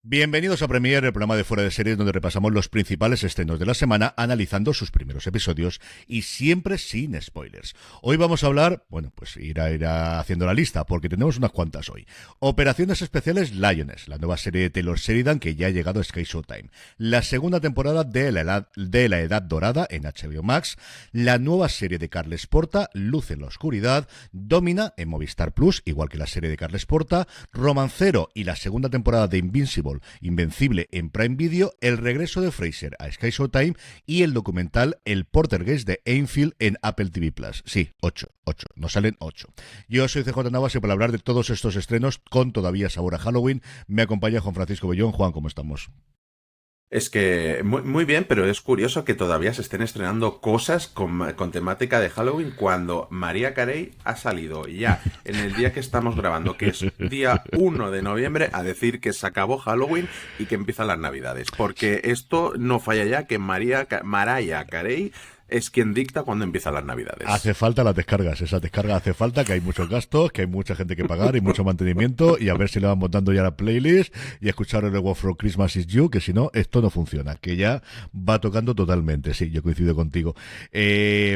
Bienvenidos a Premiere, el programa de Fuera de Series donde repasamos los principales estrenos de la semana analizando sus primeros episodios y siempre sin spoilers. Hoy vamos a hablar, bueno, pues irá haciendo la lista porque tenemos unas cuantas hoy. Operaciones especiales Lioness, la nueva serie de Taylor Sheridan que ya ha llegado a Sky Showtime. La segunda temporada de la Edad Dorada en HBO Max. La nueva serie de Carles Porta, Luz en la Oscuridad. Domina en Movistar Plus, igual que la serie de Carles Porta. Romancero y la segunda temporada de Invencible en Prime Video, el regreso de Fraser a Sky Showtime y el documental El Poltergeist de Enfield en Apple TV Plus. Sí, 8, nos salen 8. Yo soy CJ Navas y para hablar de todos estos estrenos con todavía sabor a Halloween me acompaña Juan Francisco Bellón. Juan, ¿cómo estamos? Es que muy bien, pero es curioso que todavía se estén estrenando cosas con temática de Halloween cuando Mariah Carey ha salido ya en el día que estamos grabando, que es día 1 de noviembre, a decir que se acabó Halloween y que empiezan las Navidades. Porque esto no falla ya que Mariah Carey es quien dicta cuando empiezan las Navidades. Hace falta las descargas, esa descarga hace falta, que hay muchos gastos, que hay mucha gente que pagar y mucho mantenimiento, y a ver si le van montando ya la playlist y a escuchar el What for Christmas is You, que si no, esto no funciona, que ya va tocando totalmente. Sí, yo coincido contigo.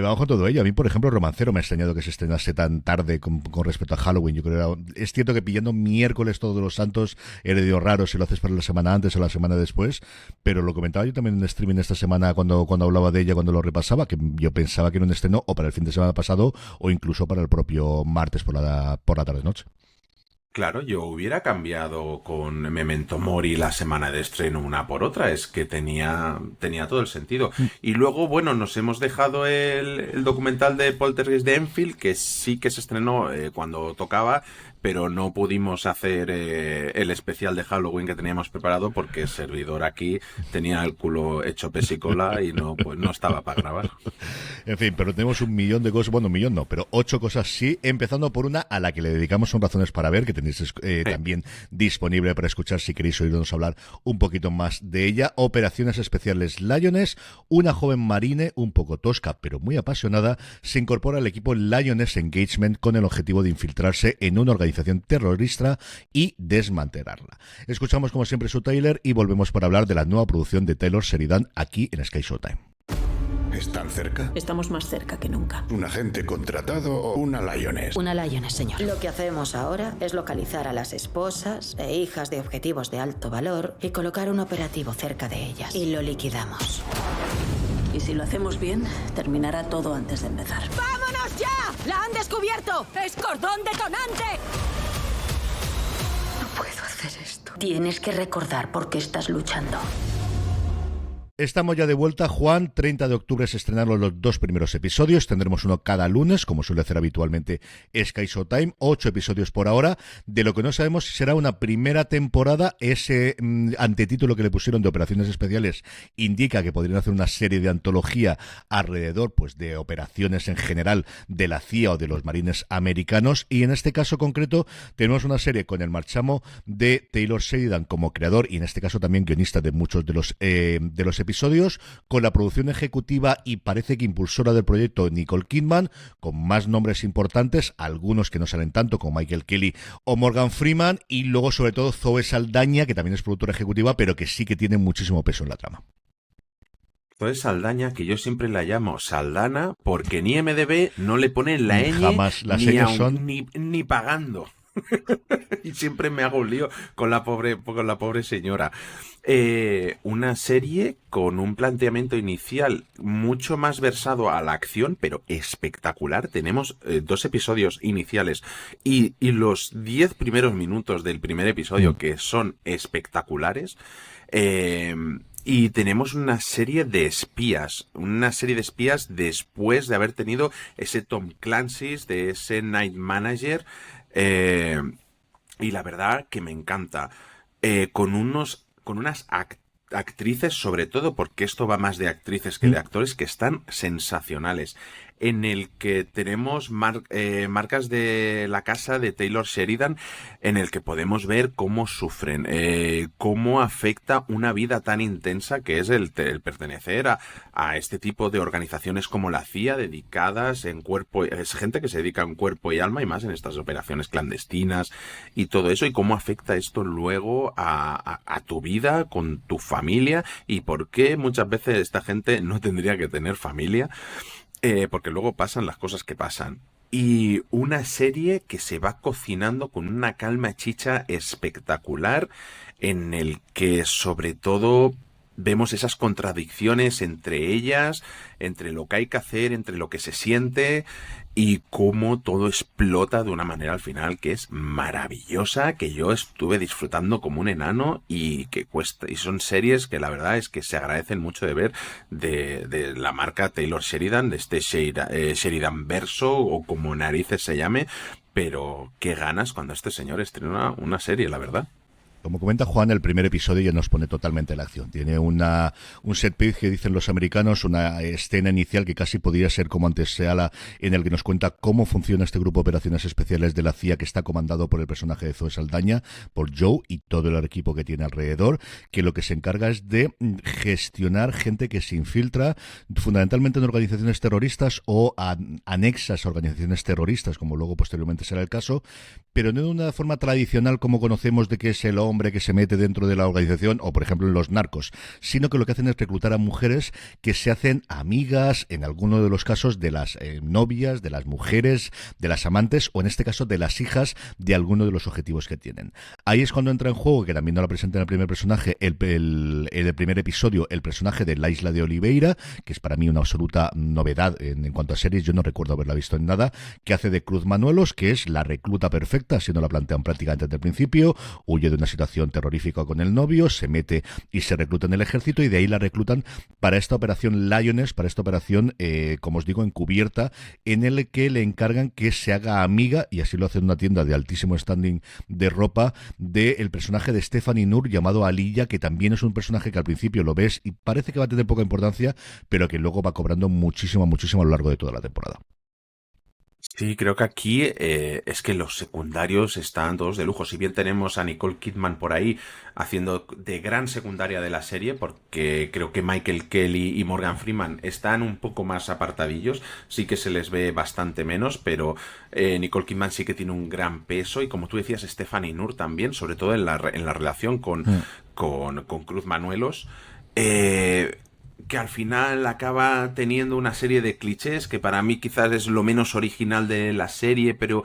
Vamos con todo ello. A mí, por ejemplo, Romancero me ha extrañado que se estrenase tan tarde con respecto a Halloween. Yo creo que es cierto que pillando miércoles todos los santos era medio raro si lo haces para la semana antes o la semana después, pero lo comentaba yo también en streaming esta semana cuando hablaba de ella, cuando lo repasaba, que yo pensaba que era un estreno o para el fin de semana pasado o incluso para el propio martes por la tarde-noche. Claro, yo hubiera cambiado con Memento Mori la semana de estreno una por otra, es que tenía todo el sentido. Y luego, bueno, nos hemos dejado el documental de Poltergeist de Enfield, que sí que se estrenó cuando tocaba, pero no pudimos hacer el especial de Halloween que teníamos preparado porque el servidor aquí tenía el culo hecho pesicola y pues no estaba para grabar. En fin, pero tenemos un millón de cosas, bueno, un millón no, pero 8 cosas sí, empezando por una a la que le dedicamos Son Razones para Ver, que tenéis también disponible para escuchar si queréis oírnos hablar un poquito más de ella. Operaciones especiales Lioness, una joven marine un poco tosca pero muy apasionada se incorpora al equipo Lioness Engagement con el objetivo de infiltrarse en una organización terrorista y desmantelarla. Escuchamos como siempre su trailer y volvemos para hablar de la nueva producción de Taylor Sheridan aquí en Sky Showtime. ¿Están cerca? Estamos más cerca que nunca. ¿Un agente contratado o una Lioness? Una Lioness, señor. Lo que hacemos ahora es localizar a las esposas e hijas de objetivos de alto valor y colocar un operativo cerca de ellas. Y lo liquidamos. Y si lo hacemos bien, terminará todo antes de empezar. ¡Vámonos ya! ¡La han descubierto! ¡Es cordón detonante! No puedo hacer esto. Tienes que recordar por qué estás luchando. Estamos ya de vuelta, Juan. 30 de octubre se estrenaron los 2 primeros episodios. Tendremos uno cada lunes, como suele hacer habitualmente Sky Showtime. 8 episodios por ahora. De lo que no sabemos si será una primera temporada. Ese antetítulo que le pusieron de Operaciones Especiales indica que podrían hacer una serie de antología alrededor pues de operaciones en general de la CIA o de los marines americanos. Y en este caso concreto tenemos una serie con el marchamo de Taylor Sheridan como creador y en este caso también guionista de muchos de los episodios, con la producción ejecutiva y parece que impulsora del proyecto Nicole Kidman, con más nombres importantes, algunos que no salen tanto como Michael Kelly o Morgan Freeman, y luego sobre todo Zoe Saldaña, que también es productora ejecutiva, pero que sí que tiene muchísimo peso en la trama. Zoe Saldaña, que yo siempre la llamo Saldana, porque ni MDB no le ponen la ñ jamás. Las señas son ni pagando. Y siempre me hago un lío con la pobre señora. Una serie con un planteamiento inicial mucho más versado a la acción, pero espectacular. Tenemos 2 episodios iniciales y los 10 primeros minutos del primer episodio que son espectaculares. Y tenemos una serie de espías después de haber tenido ese Tom Clancy's, de ese Night Manager, y la verdad que me encanta, con unas actrices, sobre todo porque esto va más de actrices que de actores, que están sensacionales. en el que tenemos marcas de la casa de Taylor Sheridan, en el que podemos ver cómo sufren, cómo afecta una vida tan intensa que es el pertenecer a este tipo de organizaciones como la CIA, dedicadas en cuerpo, es gente que se dedica en cuerpo y alma, y más en estas operaciones clandestinas y todo eso, y cómo afecta esto luego a tu vida, con tu familia, y por qué muchas veces esta gente no tendría que tener familia. Porque luego pasan las cosas que pasan. Y una serie que se va cocinando con una calma chicha espectacular, en el que sobre todo vemos esas contradicciones entre ellas, entre lo que hay que hacer, entre lo que se siente, y cómo todo explota de una manera al final que es maravillosa, que yo estuve disfrutando como un enano, y que cuesta, y son series que la verdad es que se agradecen mucho de ver, de la marca Taylor Sheridan, de este Sheridan Verso, o como narices se llame, pero qué ganas cuando este señor estrena una serie, la verdad. Como comenta Juan, el primer episodio ya nos pone totalmente en la acción. Tiene un set piece que dicen los americanos, una escena inicial que casi podría ser como antesala, en el que nos cuenta cómo funciona este grupo de operaciones especiales de la CIA, que está comandado por el personaje de Zoe Saldaña, por Joe y todo el equipo que tiene alrededor, que lo que se encarga es de gestionar gente que se infiltra fundamentalmente en organizaciones terroristas o anexas a organizaciones terroristas, como luego posteriormente será el caso, pero no de una forma tradicional como conocemos, de que es el hombre que se mete dentro de la organización, o por ejemplo en los narcos, sino que lo que hacen es reclutar a mujeres que se hacen amigas, en alguno de los casos, de las novias, de las mujeres, de las amantes, o en este caso de las hijas de alguno de los objetivos que tienen. Ahí es cuando entra en juego, que también no la presenta en el primer personaje, el primer episodio, el personaje de la Isla de Oliveira, que es para mí una absoluta novedad en cuanto a series, yo no recuerdo haberla visto en nada, que hace de Cruz Manuelos, que es la recluta perfecta, así nos la plantean prácticamente desde el principio, huye de una situación terrorífica con el novio, se mete y se recluta en el ejército, y de ahí la reclutan para esta operación Lioness, para esta operación, como os digo, encubierta, en el que le encargan que se haga amiga, y así lo hace en una tienda de altísimo standing de ropa, del personaje de Stephanie Nur llamado Aliyah, que también es un personaje que al principio lo ves y parece que va a tener poca importancia, pero que luego va cobrando muchísimo a lo largo de toda la temporada. Sí, creo que aquí es que los secundarios están todos de lujo. Si bien tenemos a Nicole Kidman por ahí haciendo de gran secundaria de la serie, porque creo que Michael Kelly y Morgan Freeman están un poco más apartadillos, sí que se les ve bastante menos, pero Nicole Kidman sí que tiene un gran peso, y como tú decías, Stephanie Nur también, sobre todo en la relación con Cruz Manuelos. Que al final acaba teniendo una serie de clichés que para mí quizás es lo menos original de la serie, pero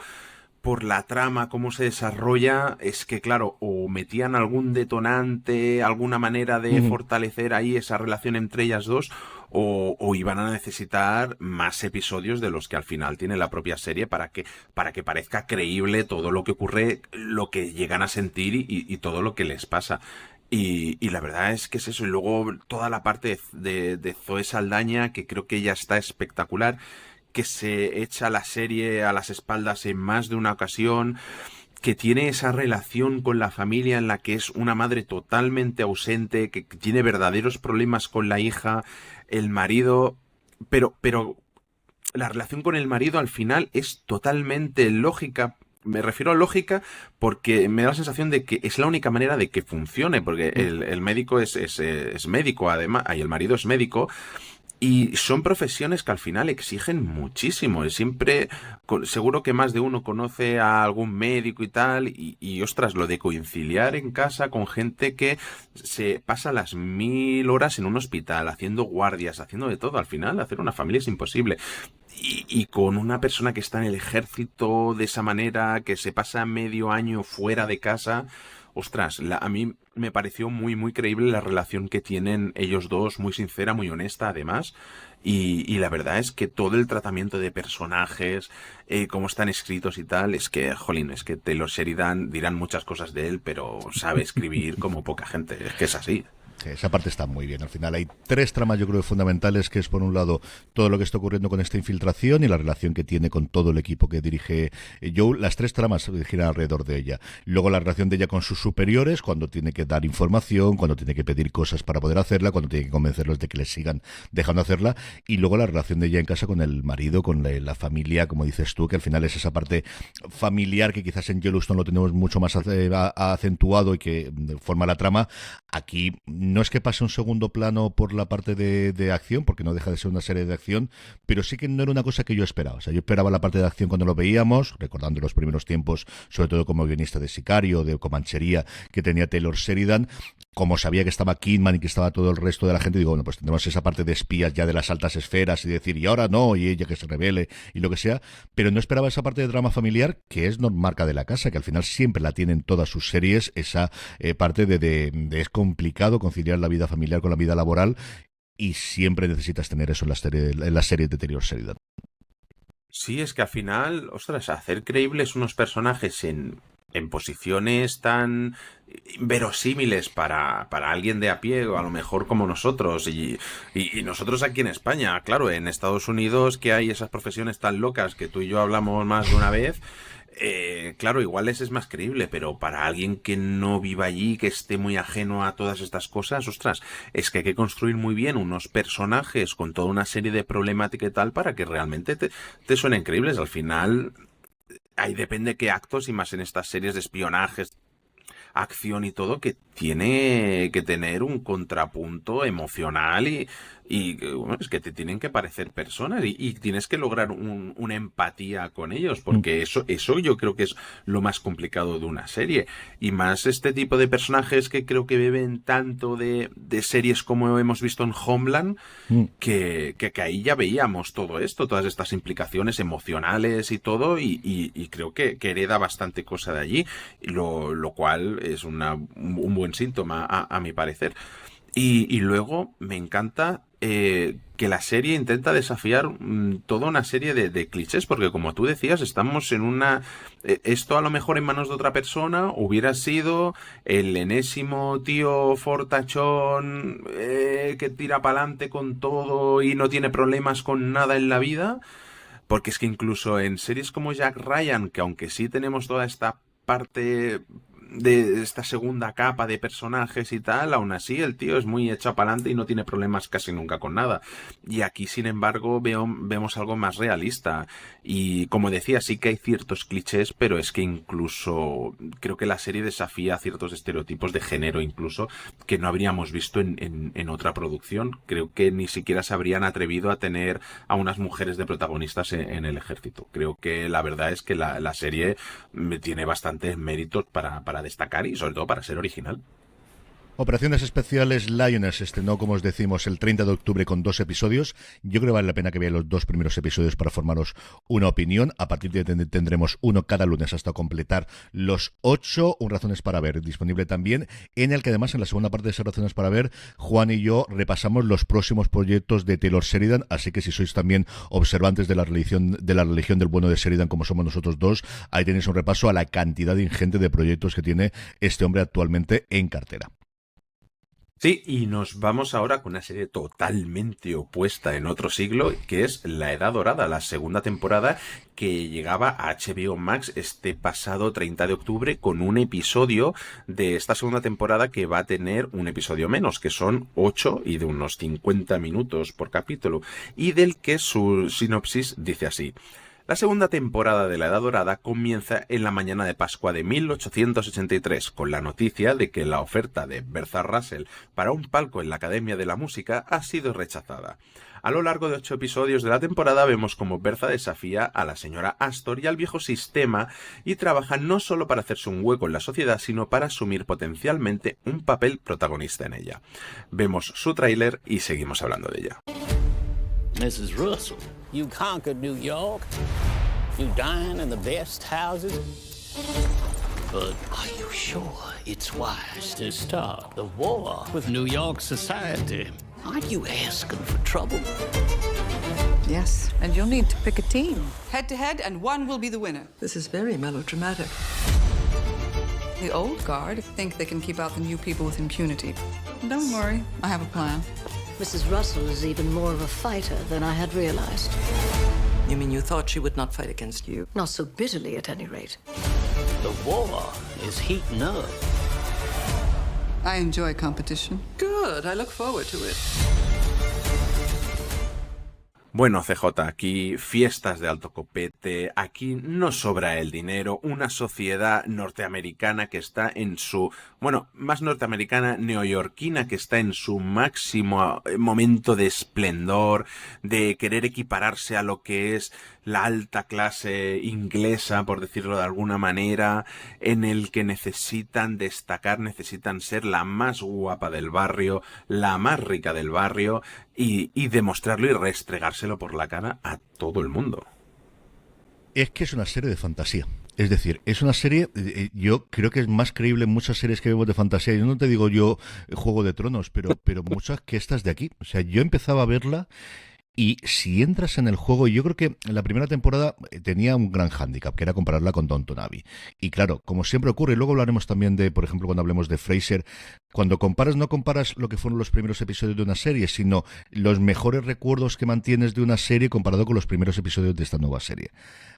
por la trama, cómo se desarrolla, es que claro, o metían algún detonante, alguna manera de fortalecer ahí esa relación entre ellas dos, o iban a necesitar más episodios de los que al final tiene la propia serie para que parezca creíble todo lo que ocurre, lo que llegan a sentir y todo lo que les pasa. Y la verdad es que es eso. Y luego toda la parte de Zoe Saldaña, que creo que ella está espectacular, que se echa la serie a las espaldas en más de una ocasión, que tiene esa relación con la familia en la que es una madre totalmente ausente, que tiene verdaderos problemas con la hija, el marido, pero la relación con el marido al final es totalmente lógica. Me refiero a lógica porque me da la sensación de que es la única manera de que funcione, porque el médico es médico, además, y el marido es médico, y son profesiones que al final exigen muchísimo. Siempre, seguro que más de uno conoce a algún médico y tal, y ostras, lo de conciliar en casa con gente que se pasa las 1000 horas en un hospital, haciendo guardias, haciendo de todo, al final hacer una familia es imposible. Y con una persona que está en el ejército de esa manera, que se pasa medio año fuera de casa, ostras, a mí me pareció muy, muy creíble la relación que tienen ellos dos, muy sincera, muy honesta además, y la verdad es que todo el tratamiento de personajes, cómo están escritos y tal, es que, jolín, es que Taylor Sheridan dirán muchas cosas de él, pero sabe escribir como poca gente, es que es así. Sí, esa parte está muy bien. Al final hay 3 tramas, yo creo, fundamentales, que es, por un lado, todo lo que está ocurriendo con esta infiltración y la relación que tiene con todo el equipo que dirige Joel. Las 3 tramas giran alrededor de ella. Luego la relación de ella con sus superiores, cuando tiene que dar información, cuando tiene que pedir cosas para poder hacerla, cuando tiene que convencerlos de que le sigan dejando hacerla. Y luego la relación de ella en casa con el marido, con la familia, como dices tú, que al final es esa parte familiar que quizás en Yellowstone lo tenemos mucho más acentuado y que forma la trama. Aquí no es que pase un segundo plano por la parte de acción, porque no deja de ser una serie de acción, pero sí que no era una cosa que yo esperaba. O sea, yo esperaba la parte de acción cuando lo veíamos, recordando los primeros tiempos, sobre todo como guionista de Sicario, de Comanchería, que tenía Taylor Sheridan. Como sabía que estaba Kidman y que estaba todo el resto de la gente, digo, bueno, pues tendremos esa parte de espías ya de las altas esferas y decir, y ahora no, y ella que se revele y lo que sea, pero no esperaba esa parte de drama familiar, que es marca de la casa, que al final siempre la tienen todas sus series, esa parte de es complicado conciliar la vida familiar con la vida laboral, y siempre necesitas tener eso en la serie de Taylor Sheridan. Sí, es que al final, ostras, hacer creíbles unos personajes en posiciones tan verosímiles para alguien de a pie, o a lo mejor como nosotros, y nosotros aquí en España, claro, en Estados Unidos, que hay esas profesiones tan locas que tú y yo hablamos más de una vez, claro, igual es más creíble, pero para alguien que no viva allí, que esté muy ajeno a todas estas cosas, ostras, es que hay que construir muy bien unos personajes con toda una serie de problemática y tal para que realmente te suenen creíbles. Al final, ahí depende qué actos, y más en estas series de espionajes, acción y todo, que tiene que tener un contrapunto emocional y bueno, es que te tienen que parecer personas y tienes que lograr una empatía con ellos, porque eso yo creo que es lo más complicado de una serie, y más este tipo de personajes que creo que beben tanto de series como hemos visto en Homeland, que ahí ya veíamos todo esto, todas estas implicaciones emocionales y todo, y creo que hereda bastante cosa de allí, lo cual es un buen síntoma a mi parecer. Y luego me encanta que la serie intenta desafiar toda una serie de clichés, porque como tú decías, estamos en esto a lo mejor en manos de otra persona hubiera sido el enésimo tío fortachón que tira para adelante con todo y no tiene problemas con nada en la vida, porque es que incluso en series como Jack Ryan, que aunque sí tenemos toda esta parte de esta segunda capa de personajes y tal, aún así el tío es muy echado para adelante y no tiene problemas casi nunca con nada. Y aquí, sin embargo, vemos algo más realista. Y como decía, sí que hay ciertos clichés, pero es que incluso creo que la serie desafía ciertos estereotipos de género, incluso que no habríamos visto en otra producción. Creo que ni siquiera se habrían atrevido a tener a unas mujeres de protagonistas en el ejército. Creo que la verdad es que la serie tiene bastantes méritos para destacar y sobre todo para ser original. Operaciones Especiales Lioness estrenó, como os decimos, el 30 de octubre con 2 episodios. Yo creo que vale la pena que veáis los 2 primeros episodios para formaros una opinión. A partir de ahí tendremos uno cada lunes hasta completar los 8. Un Razones para Ver disponible también, en el que además en la segunda parte de esas Razones para Ver, Juan y yo repasamos los próximos proyectos de Taylor Sheridan, así que si sois también observantes de la religión del bueno de Sheridan, como somos nosotros dos, ahí tenéis un repaso a la cantidad ingente de proyectos que tiene este hombre actualmente en cartera. Sí, y nos vamos ahora con una serie totalmente opuesta en otro siglo, que es La Edad Dorada, la segunda temporada, que llegaba a HBO Max este pasado 30 de octubre con un episodio de esta segunda temporada que va a tener un episodio menos, que son 8 y de unos 50 minutos por capítulo, y del que su sinopsis dice así: la segunda temporada de La Edad Dorada comienza en la mañana de Pascua de 1883, con la noticia de que la oferta de Bertha Russell para un palco en la Academia de la Música ha sido rechazada. A lo largo de 8 episodios de la temporada vemos cómo Bertha desafía a la señora Astor y al viejo sistema y trabaja no solo para hacerse un hueco en la sociedad, sino para asumir potencialmente un papel protagonista en ella. Vemos su tráiler y seguimos hablando de ella. Mrs. Russell, you conquered New York. You dine in the best houses. But are you sure it's wise to start the war with New York society? Aren't you asking for trouble? Yes, and you'll need to pick a team. Head to head, and one will be the winner. This is very melodramatic. The old guard think they can keep out the new people with impunity. Don't worry, I have a plan. Mrs. Russell is even more of a fighter than I had realized. You mean you thought she would not fight against you? Not so bitterly, at any rate. The war is heating up. I enjoy competition. Good, I look forward to it. Bueno, CJ, aquí fiestas de alto copete, aquí no sobra el dinero, una sociedad norteamericana que está en su, bueno, más norteamericana, neoyorquina, que está en su máximo momento de esplendor, de querer equipararse a lo que es la alta clase inglesa, por decirlo de alguna manera, en el que necesitan destacar, necesitan ser la más guapa del barrio, la más rica del barrio, y demostrarlo y restregárselo por la cara a todo el mundo. Es que es una serie de fantasía. Es decir, es una serie, yo creo que es más creíble en muchas series que vemos de fantasía. Yo no te digo yo Juego de Tronos, pero muchas que estas de aquí. O sea, yo empezaba a verla. Y si entras en el juego, yo creo que la primera temporada tenía un gran hándicap, que era compararla con Downton Abbey. Y claro, como siempre ocurre, y luego hablaremos también de, por ejemplo, cuando hablemos de Frasier, cuando comparas, no comparas lo que fueron los primeros episodios de una serie, sino los mejores recuerdos que mantienes de una serie comparado con los primeros episodios de esta nueva serie.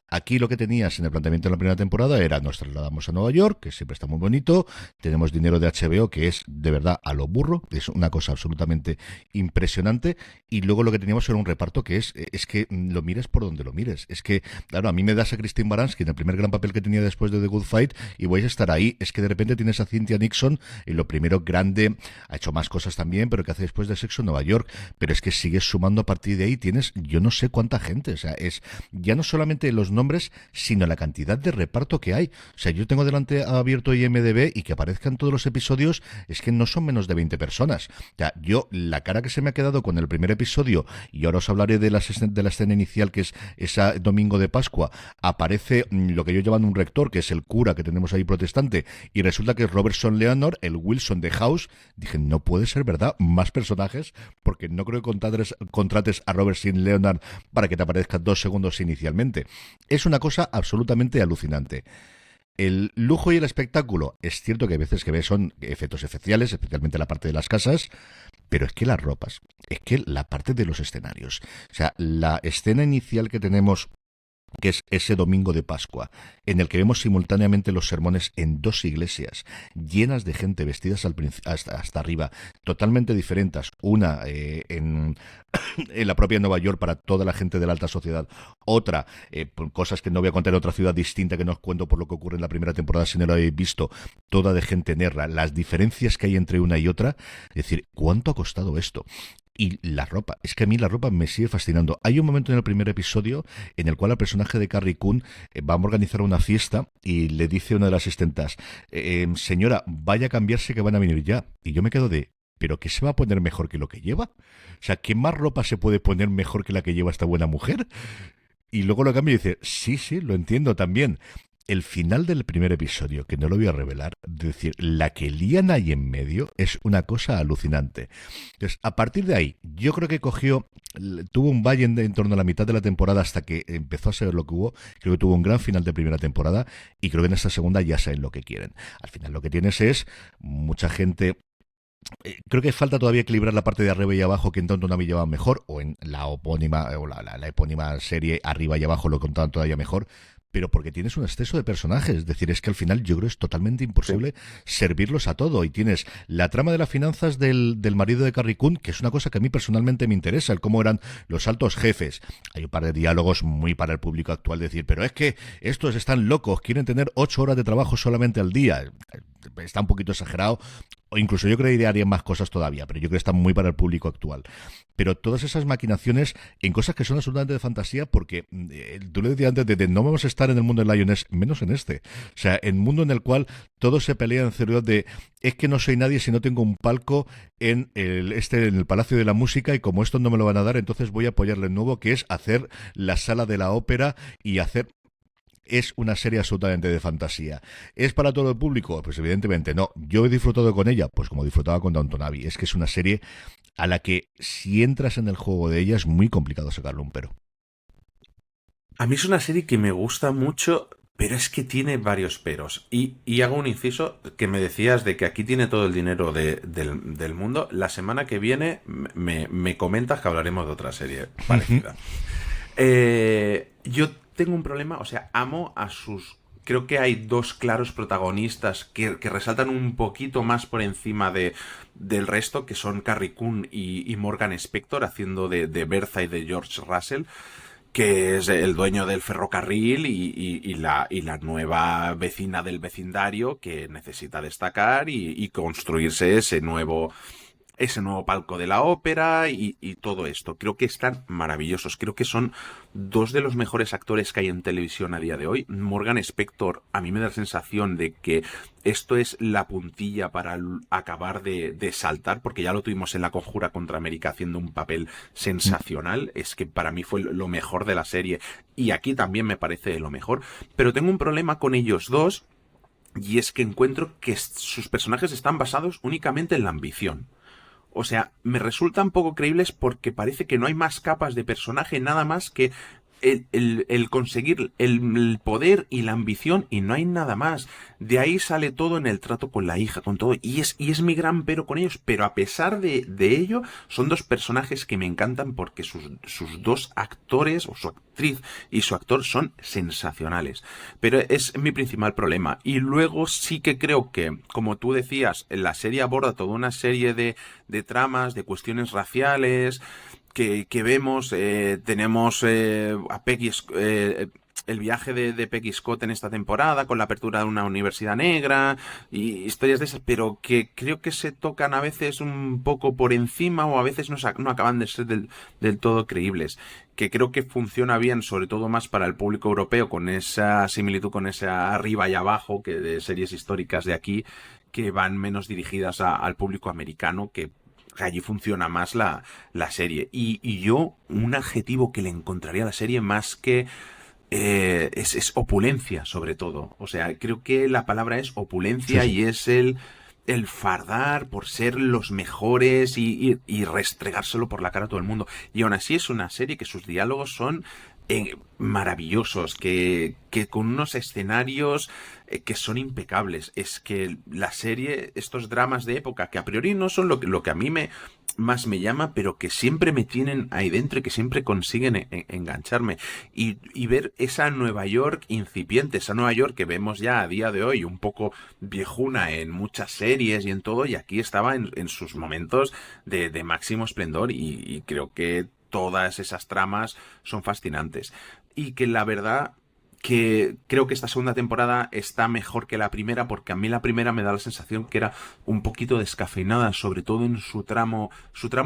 Aquí lo que tenías en el planteamiento de la primera temporada era: nos trasladamos a Nueva York, que siempre está muy bonito, tenemos dinero de HBO, que es de verdad a lo burro, es una cosa absolutamente impresionante, y luego lo que teníamos era un reparto que es que lo mires por donde lo mires. Es que, claro, a mí me das a Christine Baranski en el primer gran papel que tenía después de The Good Fight, y vais a estar ahí. Es que de repente tienes a Cynthia Nixon en lo primero grande, ha hecho más cosas también, pero que hace después de Sexo en Nueva York, pero es que sigues sumando a partir de ahí, tienes yo no sé cuánta gente, o sea, es ya no solamente los nombres, sino la cantidad de reparto que hay. O sea, yo tengo delante abierto IMDb y que aparezcan todos los episodios, es que no son menos de 20 personas. O sea, yo, la cara que se me ha quedado con el primer episodio, y ahora os hablaré de la escena inicial, que es ese domingo de Pascua, aparece lo que yo llamo un rector, que es el cura que tenemos ahí protestante, y resulta que es Robertson Leonard, el Wilson de House. Dije, no puede ser verdad, más personajes, porque no creo que contrates a Robertson Leonard para que te aparezca 2 segundos inicialmente. Es una cosa absolutamente alucinante. El lujo y el espectáculo, es cierto que hay veces que ves son efectos especiales, especialmente la parte de las casas, pero es que las ropas, es que la parte de los escenarios, o sea, la escena inicial que tenemos, que es ese domingo de Pascua, en el que vemos simultáneamente los sermones en 2 iglesias, llenas de gente vestidas hasta arriba, totalmente diferentes, una en la propia Nueva York para toda la gente de la alta sociedad, otra, cosas que no voy a contar en otra ciudad distinta que no os cuento por lo que ocurre en la primera temporada si no lo habéis visto, toda de gente negra, las diferencias que hay entre una y otra, es decir, ¿cuánto ha costado esto? Y la ropa, es que a mí la ropa me sigue fascinando. Hay un momento en el primer episodio en el cual el personaje de Carrie Coon va a organizar una fiesta y le dice a una de las asistentas, señora, vaya a cambiarse que van a venir ya. Y yo me quedo de, ¿pero qué se va a poner mejor que lo que lleva? O sea, ¿qué más ropa se puede poner mejor que la que lleva esta buena mujer? Y luego lo cambia y dice, sí, lo entiendo también. El final del primer episodio, que no lo voy a revelar, es decir, la que lían ahí en medio es una cosa alucinante. Entonces, a partir de ahí, yo creo que tuvo un valle en torno a la mitad de la temporada hasta que empezó a ser lo que hubo. Creo que tuvo un gran final de primera temporada y creo que en esta segunda ya saben lo que quieren. Al final lo que tienes es mucha gente. Creo que falta todavía equilibrar la parte de arriba y abajo, que en Downton Abbey llevaban mejor, o en la epónima serie arriba y abajo lo contaban todavía mejor, pero porque tienes un exceso de personajes. Es decir, es que al final yo creo que es totalmente imposible servirlos a todo. Y tienes la trama de las finanzas del marido de Carrie Coon, que es una cosa que a mí personalmente me interesa, el cómo eran los altos jefes. Hay un par de diálogos muy para el público actual, decir, pero es que estos están locos, quieren tener 8 horas de trabajo solamente al día. Está un poquito exagerado, o incluso yo creo que harían más cosas todavía, pero yo creo que está muy para el público actual. Pero todas esas maquinaciones en cosas que son absolutamente de fantasía, porque tú le decías antes de no vamos a estar en el mundo de Lioness, menos en este. O sea, en un mundo en el cual todos se pelean en serio de es que no soy nadie si no tengo un palco en el Palacio de la Música, y como esto no me lo van a dar, entonces voy a apoyarle de nuevo, que es hacer la sala de la ópera y hacer. Es una serie absolutamente de fantasía. ¿Es para todo el público? Pues evidentemente no. Yo he disfrutado con ella, pues como disfrutaba con Downton Abbey. Es que es una serie a la que si entras en el juego de ella es muy complicado sacarle un pero. A mí es una serie que me gusta mucho Pero es que tiene varios peros. Y hago un inciso que me decías de que aquí tiene todo el dinero del mundo. La semana que viene me comentas que hablaremos de otra serie parecida. Yo tengo un problema, o sea, amo a sus... Creo que hay dos claros protagonistas que resaltan un poquito más por encima del resto, que son Carrie Coon y Morgan Spector, haciendo de Bertha y de George Russell, que es el dueño del ferrocarril y la nueva vecina del vecindario que necesita destacar y construirse ese nuevo palco de la ópera y todo esto. Creo que están maravillosos. Creo que son dos de los mejores actores que hay en televisión a día de hoy. Morgan Spector, a mí me da la sensación de que esto es la puntilla para acabar de saltar, porque ya lo tuvimos en La Conjura contra América haciendo un papel sensacional. Es que para mí fue lo mejor de la serie y aquí también me parece lo mejor. Pero tengo un problema con ellos dos y es que encuentro que sus personajes están basados únicamente en la ambición. O sea, me resultan poco creíbles porque parece que no hay más capas de personaje, nada más que el conseguir el poder y la ambición, y no hay nada más. De ahí sale todo en el trato con la hija, con todo, y es mi gran pero con ellos. Pero a pesar de ello, son dos personajes que me encantan porque sus dos actores, o su actriz y su actor, son sensacionales. Pero es mi principal problema. Y luego sí que creo que, como tú decías, la serie aborda toda una serie de tramas, de cuestiones raciales que vemos. Tenemos a Peggy, el viaje de Peggy Scott en esta temporada, con la apertura de una universidad negra y historias de esas, pero que creo que se tocan a veces un poco por encima o a veces no acaban de ser del todo creíbles. Que creo que funciona bien, sobre todo más para el público europeo, con esa similitud con esa arriba y abajo que de series históricas de aquí, que van menos dirigidas al público americano, que allí funciona más la serie. Y yo, un adjetivo que le encontraría a la serie más que es opulencia, sobre todo. O sea, creo que la palabra es opulencia, sí. Y es el fardar por ser los mejores y restregárselo por la cara a todo el mundo. Y aún así es una serie que sus diálogos son maravillosos, que con unos escenarios que son impecables. Es que la serie, estos dramas de época, que a priori no son lo que a mí más me llama, pero que siempre me tienen ahí dentro y que siempre consiguen engancharme. Y ver esa Nueva York incipiente, esa Nueva York que vemos ya a día de hoy, un poco viejuna en muchas series y en todo, y aquí estaba en sus momentos de máximo esplendor, y creo que todas esas tramas son fascinantes. Y que la verdad que creo que esta segunda temporada está mejor que la primera, porque a mí la primera me da la sensación que era un poquito descafeinada, sobre todo en su tramo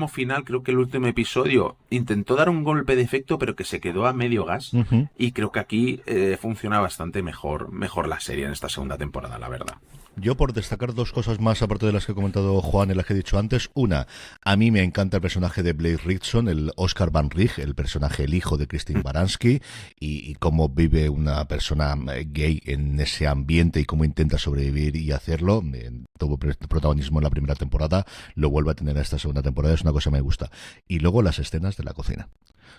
final. Creo que el último episodio intentó dar un golpe de efecto, pero que se quedó a medio gas. Uh-huh. Y creo que aquí funciona bastante mejor la serie en esta segunda temporada, la verdad. Yo, por destacar dos cosas más, aparte de las que ha comentado Juan y las que he dicho antes. Una, a mí me encanta el personaje de Blake Ritson, el Oscar Van Rij, el personaje, el hijo de Christine Baranski, y cómo vive una persona gay en ese ambiente y cómo intenta sobrevivir y hacerlo. Tuvo protagonismo en la primera temporada, lo vuelve a tener en esta segunda temporada, es una cosa que me gusta. Y luego las escenas de la cocina.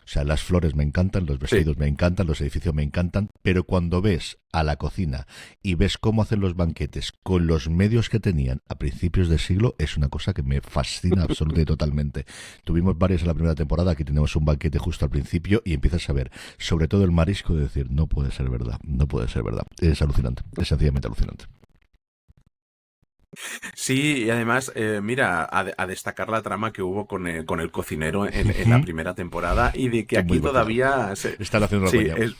O sea, las flores me encantan, los vestidos me encantan, los edificios me encantan, pero cuando ves a la cocina y ves cómo hacen los banquetes con los medios que tenían a principios de siglo, es una cosa que me fascina absolutamente y totalmente. Tuvimos varios en la primera temporada, aquí tenemos un banquete justo al principio y empiezas a ver, sobre todo el marisco, de decir, no puede ser verdad, no puede ser verdad. Es alucinante, es sencillamente alucinante. Sí, y además, mira, a destacar la trama que hubo con el cocinero en la primera temporada, y de que aquí todavía están haciendo la coña.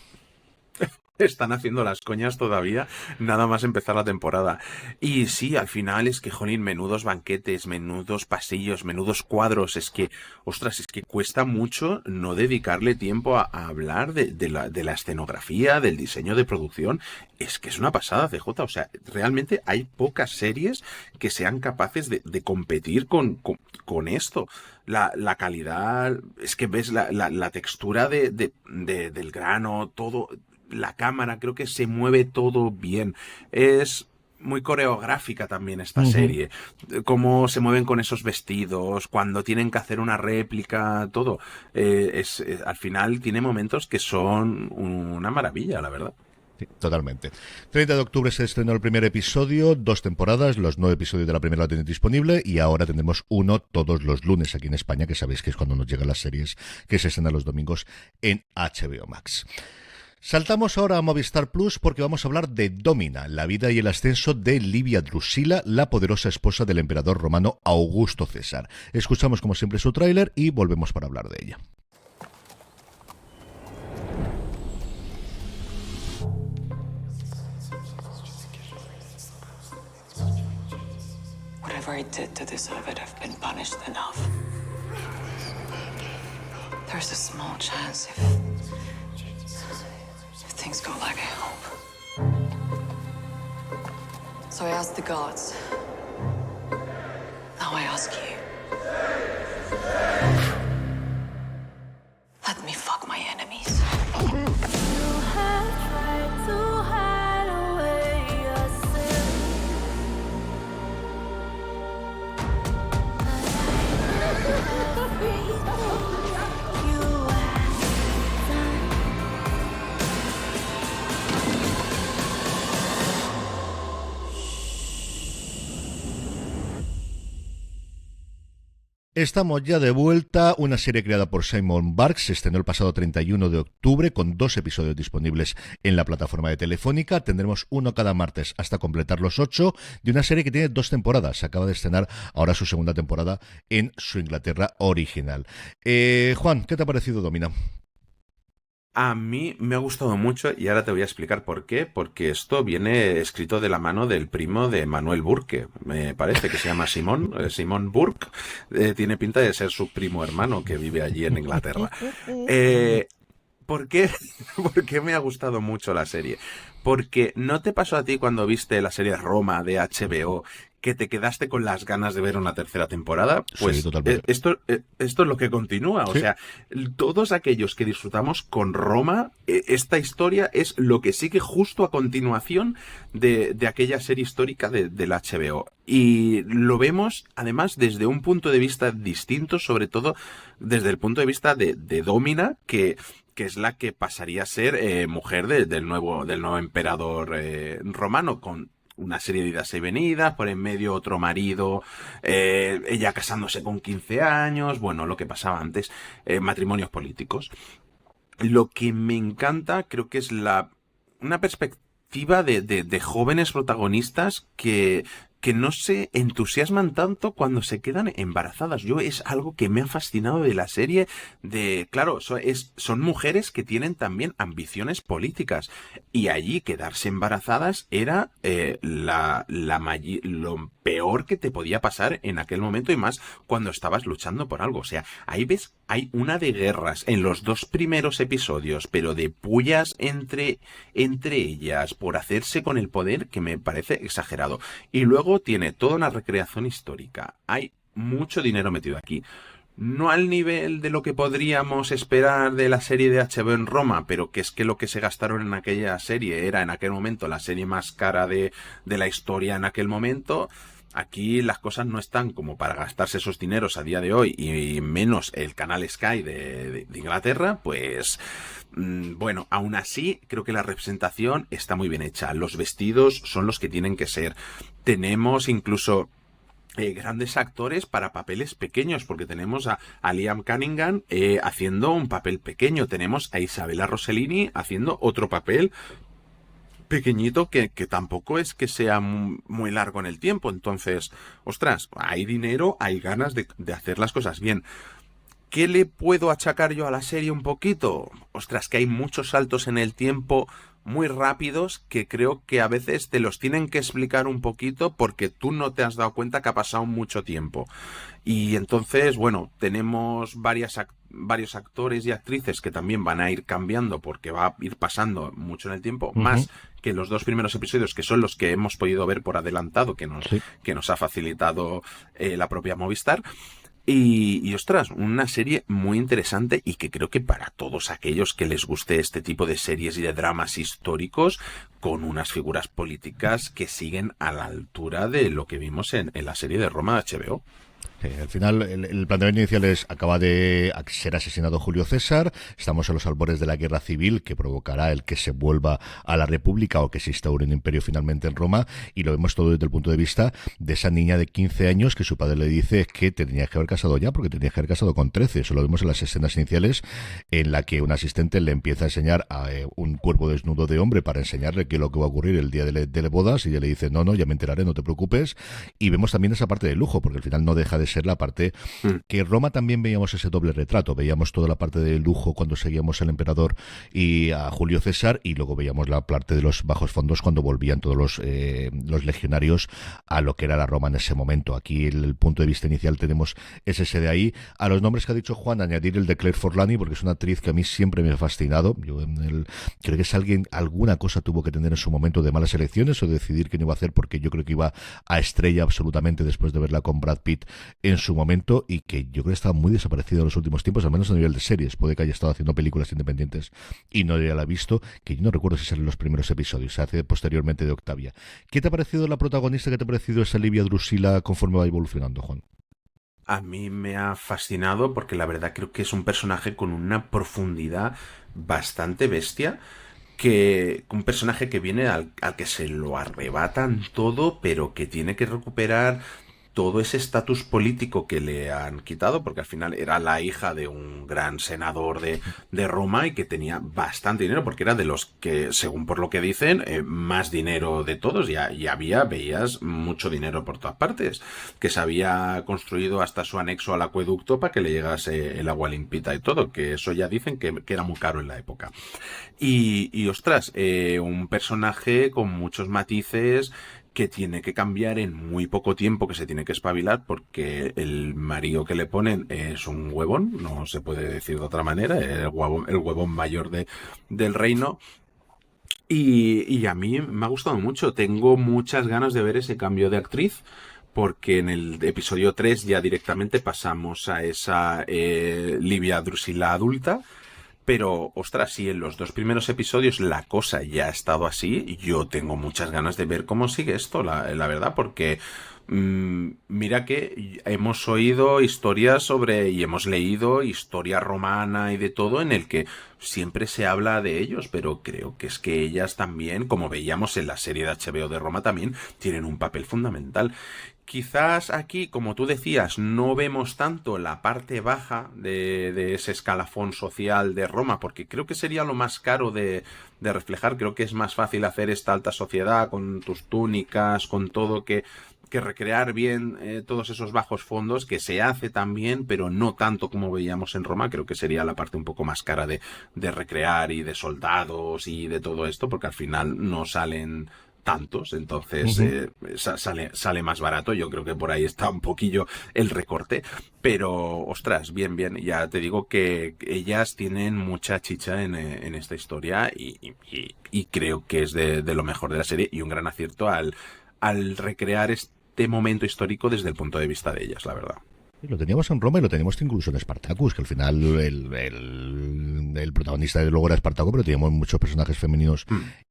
Están haciendo las coñas todavía, nada más empezar la temporada. Y sí, al final es que, jolín, menudos banquetes, menudos pasillos, menudos cuadros. Es que, ostras, es que cuesta mucho no dedicarle tiempo a hablar de la escenografía, del diseño de producción. Es que es una pasada, CJ. O sea, realmente hay pocas series que sean capaces de competir con esto. La calidad, es que ves la textura del grano, todo. La cámara, creo que se mueve todo bien. Es muy coreográfica también esta serie. Cómo se mueven con esos vestidos, cuando tienen que hacer una réplica, todo. Al final tiene momentos que son una maravilla, la verdad. Sí, totalmente. 30 de octubre se estrenó el primer episodio, 2 temporadas, los 9 episodios de la primera la tenéis disponible y ahora tendremos uno todos los lunes aquí en España, que sabéis que es cuando nos llegan las series que se estrenan los domingos en HBO Max. Saltamos ahora a Movistar Plus porque vamos a hablar de Domina, la vida y el ascenso de Livia Drusila, la poderosa esposa del emperador romano Augusto César. Escuchamos como siempre su tráiler y volvemos para hablar de ella. Whatever I did to deserve it, I've been punished enough. There's a small chance if things go like I hope. So I asked the gods. Now I ask you. Let me fuck my enemies. Estamos ya de vuelta, una serie creada por Simon Barks, se estrenó el pasado 31 de octubre con 2 episodios disponibles en la plataforma de Telefónica. Tendremos uno cada martes hasta completar los 8 de una serie que tiene 2 temporadas. Se acaba de estrenar ahora su segunda temporada en su Inglaterra original. Juan, ¿qué te ha parecido Domina? A mí me ha gustado mucho y ahora te voy a explicar por qué, porque esto viene escrito de la mano del primo de Manuel Burke, me parece que se llama Simón Burke, tiene pinta de ser su primo hermano que vive allí en Inglaterra. ¿Por qué? ¿Por qué me ha gustado mucho la serie? Porque ¿no te pasó a ti cuando viste la serie Roma de HBO que te quedaste con las ganas de ver una tercera temporada? Pues sí, totalmente. Esto es lo que continúa. O sea, todos aquellos que disfrutamos con Roma, esta historia es lo que sigue justo a continuación de aquella serie histórica del HBO. Y lo vemos, además, desde un punto de vista distinto, sobre todo desde el punto de vista de Domina, que es la que pasaría a ser mujer del nuevo emperador romano, con una serie de idas y venidas, por en medio otro marido, ella casándose con 15 años, bueno, lo que pasaba antes, matrimonios políticos. Lo que me encanta, creo que es una perspectiva de jóvenes protagonistas que no se entusiasman tanto cuando se quedan embarazadas. Es algo que me ha fascinado de la serie, claro, son mujeres que tienen también ambiciones políticas, y allí quedarse embarazadas era lo peor que te podía pasar en aquel momento, y más cuando estabas luchando por algo. O sea, ahí ves, hay una de guerras en los 2 primeros episodios, pero de pullas entre ellas por hacerse con el poder, que me parece exagerado. Y luego tiene toda una recreación histórica. Hay mucho dinero metido aquí. No al nivel de lo que podríamos esperar de la serie de HBO en Roma, pero que es que lo que se gastaron en aquella serie era en aquel momento la serie más cara de la historia en aquel momento. Aquí las cosas no están como para gastarse esos dineros a día de hoy, y menos el canal Sky de Inglaterra, pues bueno, aún así creo que la representación está muy bien hecha. Los vestidos son los que tienen que ser. Tenemos incluso grandes actores para papeles pequeños, porque tenemos a Liam Cunningham haciendo un papel pequeño, tenemos a Isabella Rossellini haciendo otro papel pequeñito que tampoco es que sea muy largo en el tiempo. Entonces, ostras, hay dinero, hay ganas de hacer las cosas bien. ¿Qué le puedo achacar yo a la serie un poquito? Ostras, que hay muchos saltos en el tiempo muy rápidos que creo que a veces te los tienen que explicar un poquito porque tú no te has dado cuenta que ha pasado mucho tiempo. Y entonces, bueno, tenemos varios actores y actrices que también van a ir cambiando porque va a ir pasando mucho en el tiempo, más que los 2 primeros episodios, que son los que hemos podido ver por adelantado, que nos ha facilitado la propia Movistar. Y ostras, una serie muy interesante, y que creo que para todos aquellos que les guste este tipo de series y de dramas históricos, con unas figuras políticas que siguen a la altura de lo que vimos en la serie de Roma de HBO. Al final, el planteamiento inicial es: acaba de ser asesinado Julio César, estamos a los albores de la guerra civil que provocará el que se vuelva a la República o que se instaure un imperio finalmente en Roma, y lo vemos todo desde el punto de vista de esa niña de 15 años que su padre le dice que te tenías que haber casado ya, porque tenías que haber casado con 13. Eso lo vemos en las escenas iniciales, en la que un asistente le empieza a enseñar a un cuerpo desnudo de hombre para enseñarle qué es lo que va a ocurrir el día de bodas, y ella le dice: no, ya me enteraré, no te preocupes. Y vemos también esa parte de lujo, porque al final no deja de ser la parte que en Roma también veíamos ese doble retrato. Veíamos toda la parte de lujo cuando seguíamos al emperador y a Julio César, y luego veíamos la parte de los bajos fondos cuando volvían todos los legionarios a lo que era la Roma en ese momento. Aquí el punto de vista inicial tenemos ese de ahí. A los nombres que ha dicho Juan, añadir el de Claire Forlani, porque es una actriz que a mí siempre me ha fascinado. Yo creo que es alguna cosa tuvo que tener en su momento de malas elecciones o de decidir qué no iba a hacer, porque yo creo que iba a estrella absolutamente después de verla con Brad Pitt en su momento, y que yo creo que estaba muy desaparecida en los últimos tiempos, al menos a nivel de series. Puede que haya estado haciendo películas independientes y no ya la he visto, que yo no recuerdo si salen los primeros episodios, se hace posteriormente de Octavia. ¿Qué te ha parecido la protagonista? ¿Qué te ha parecido esa Livia Drusilla conforme va evolucionando, Juan? A mí me ha fascinado porque la verdad creo que es un personaje con una profundidad bastante bestia, que un personaje que viene al que se lo arrebatan todo, pero que tiene que recuperar todo ese estatus político que le han quitado, porque al final era la hija de un gran senador de Roma y que tenía bastante dinero, porque era de los que, según por lo que dicen, más dinero de todos, y veías mucho dinero por todas partes, que se había construido hasta su anexo al acueducto para que le llegase el agua limpita y todo, que eso ya dicen que era muy caro en la época. Y ostras, un personaje con muchos matices, que tiene que cambiar en muy poco tiempo, que se tiene que espabilar, porque el marido que le ponen es un huevón, no se puede decir de otra manera, el huevón mayor del reino. Y a mí me ha gustado mucho, tengo muchas ganas de ver ese cambio de actriz, porque en el episodio 3 ya directamente pasamos a esa Livia Drusilla adulta. Pero, ostras, si en los 2 primeros episodios la cosa ya ha estado así, yo tengo muchas ganas de ver cómo sigue esto, la verdad, porque mira que hemos oído historias y hemos leído historia romana y de todo, en el que siempre se habla de ellos, pero creo que es que ellas también, como veíamos en la serie de HBO de Roma, también tienen un papel fundamental. Quizás aquí, como tú decías, no vemos tanto la parte baja de ese escalafón social de Roma, porque creo que sería lo más caro de reflejar. Creo que es más fácil hacer esta alta sociedad con tus túnicas, con todo, que recrear bien todos esos bajos fondos, que se hace también, pero no tanto como veíamos en Roma. Creo que sería la parte un poco más cara de recrear, y de soldados y de todo esto, porque al final no salen tantos, entonces sale más barato. Yo creo que por ahí está un poquillo el recorte, pero ostras, bien, ya te digo que ellas tienen mucha chicha en esta historia, y creo que es de lo mejor de la serie, y un gran acierto al recrear este momento histórico desde el punto de vista de ellas, la verdad. Lo teníamos en Roma y lo teníamos incluso en Spartacus, que al final el protagonista de luego era Espartaco, pero teníamos muchos personajes femeninos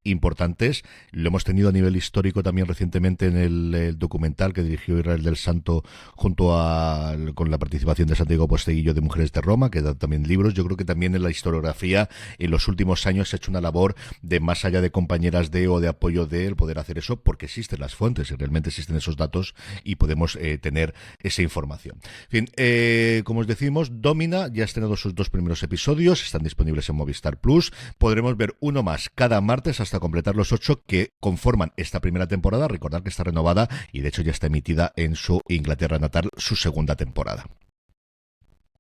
importantes. Lo hemos tenido a nivel histórico también recientemente en el documental que dirigió Israel del Santo con la participación de Santiago Posteguillo, de Mujeres de Roma, que da también libros. Yo creo que también en la historiografía en los últimos años se ha hecho una labor de, más allá de compañeras de o de apoyo de, el poder hacer eso, porque existen las fuentes y realmente existen esos datos y podemos tener esa información. En fin, como os decimos, Domina ya ha estrenado sus 2 primeros episodios, están disponibles en Movistar Plus. Podremos ver uno más cada martes hasta completar los 8 que conforman esta primera temporada. Recordad que está renovada y de hecho ya está emitida en su Inglaterra natal su segunda temporada.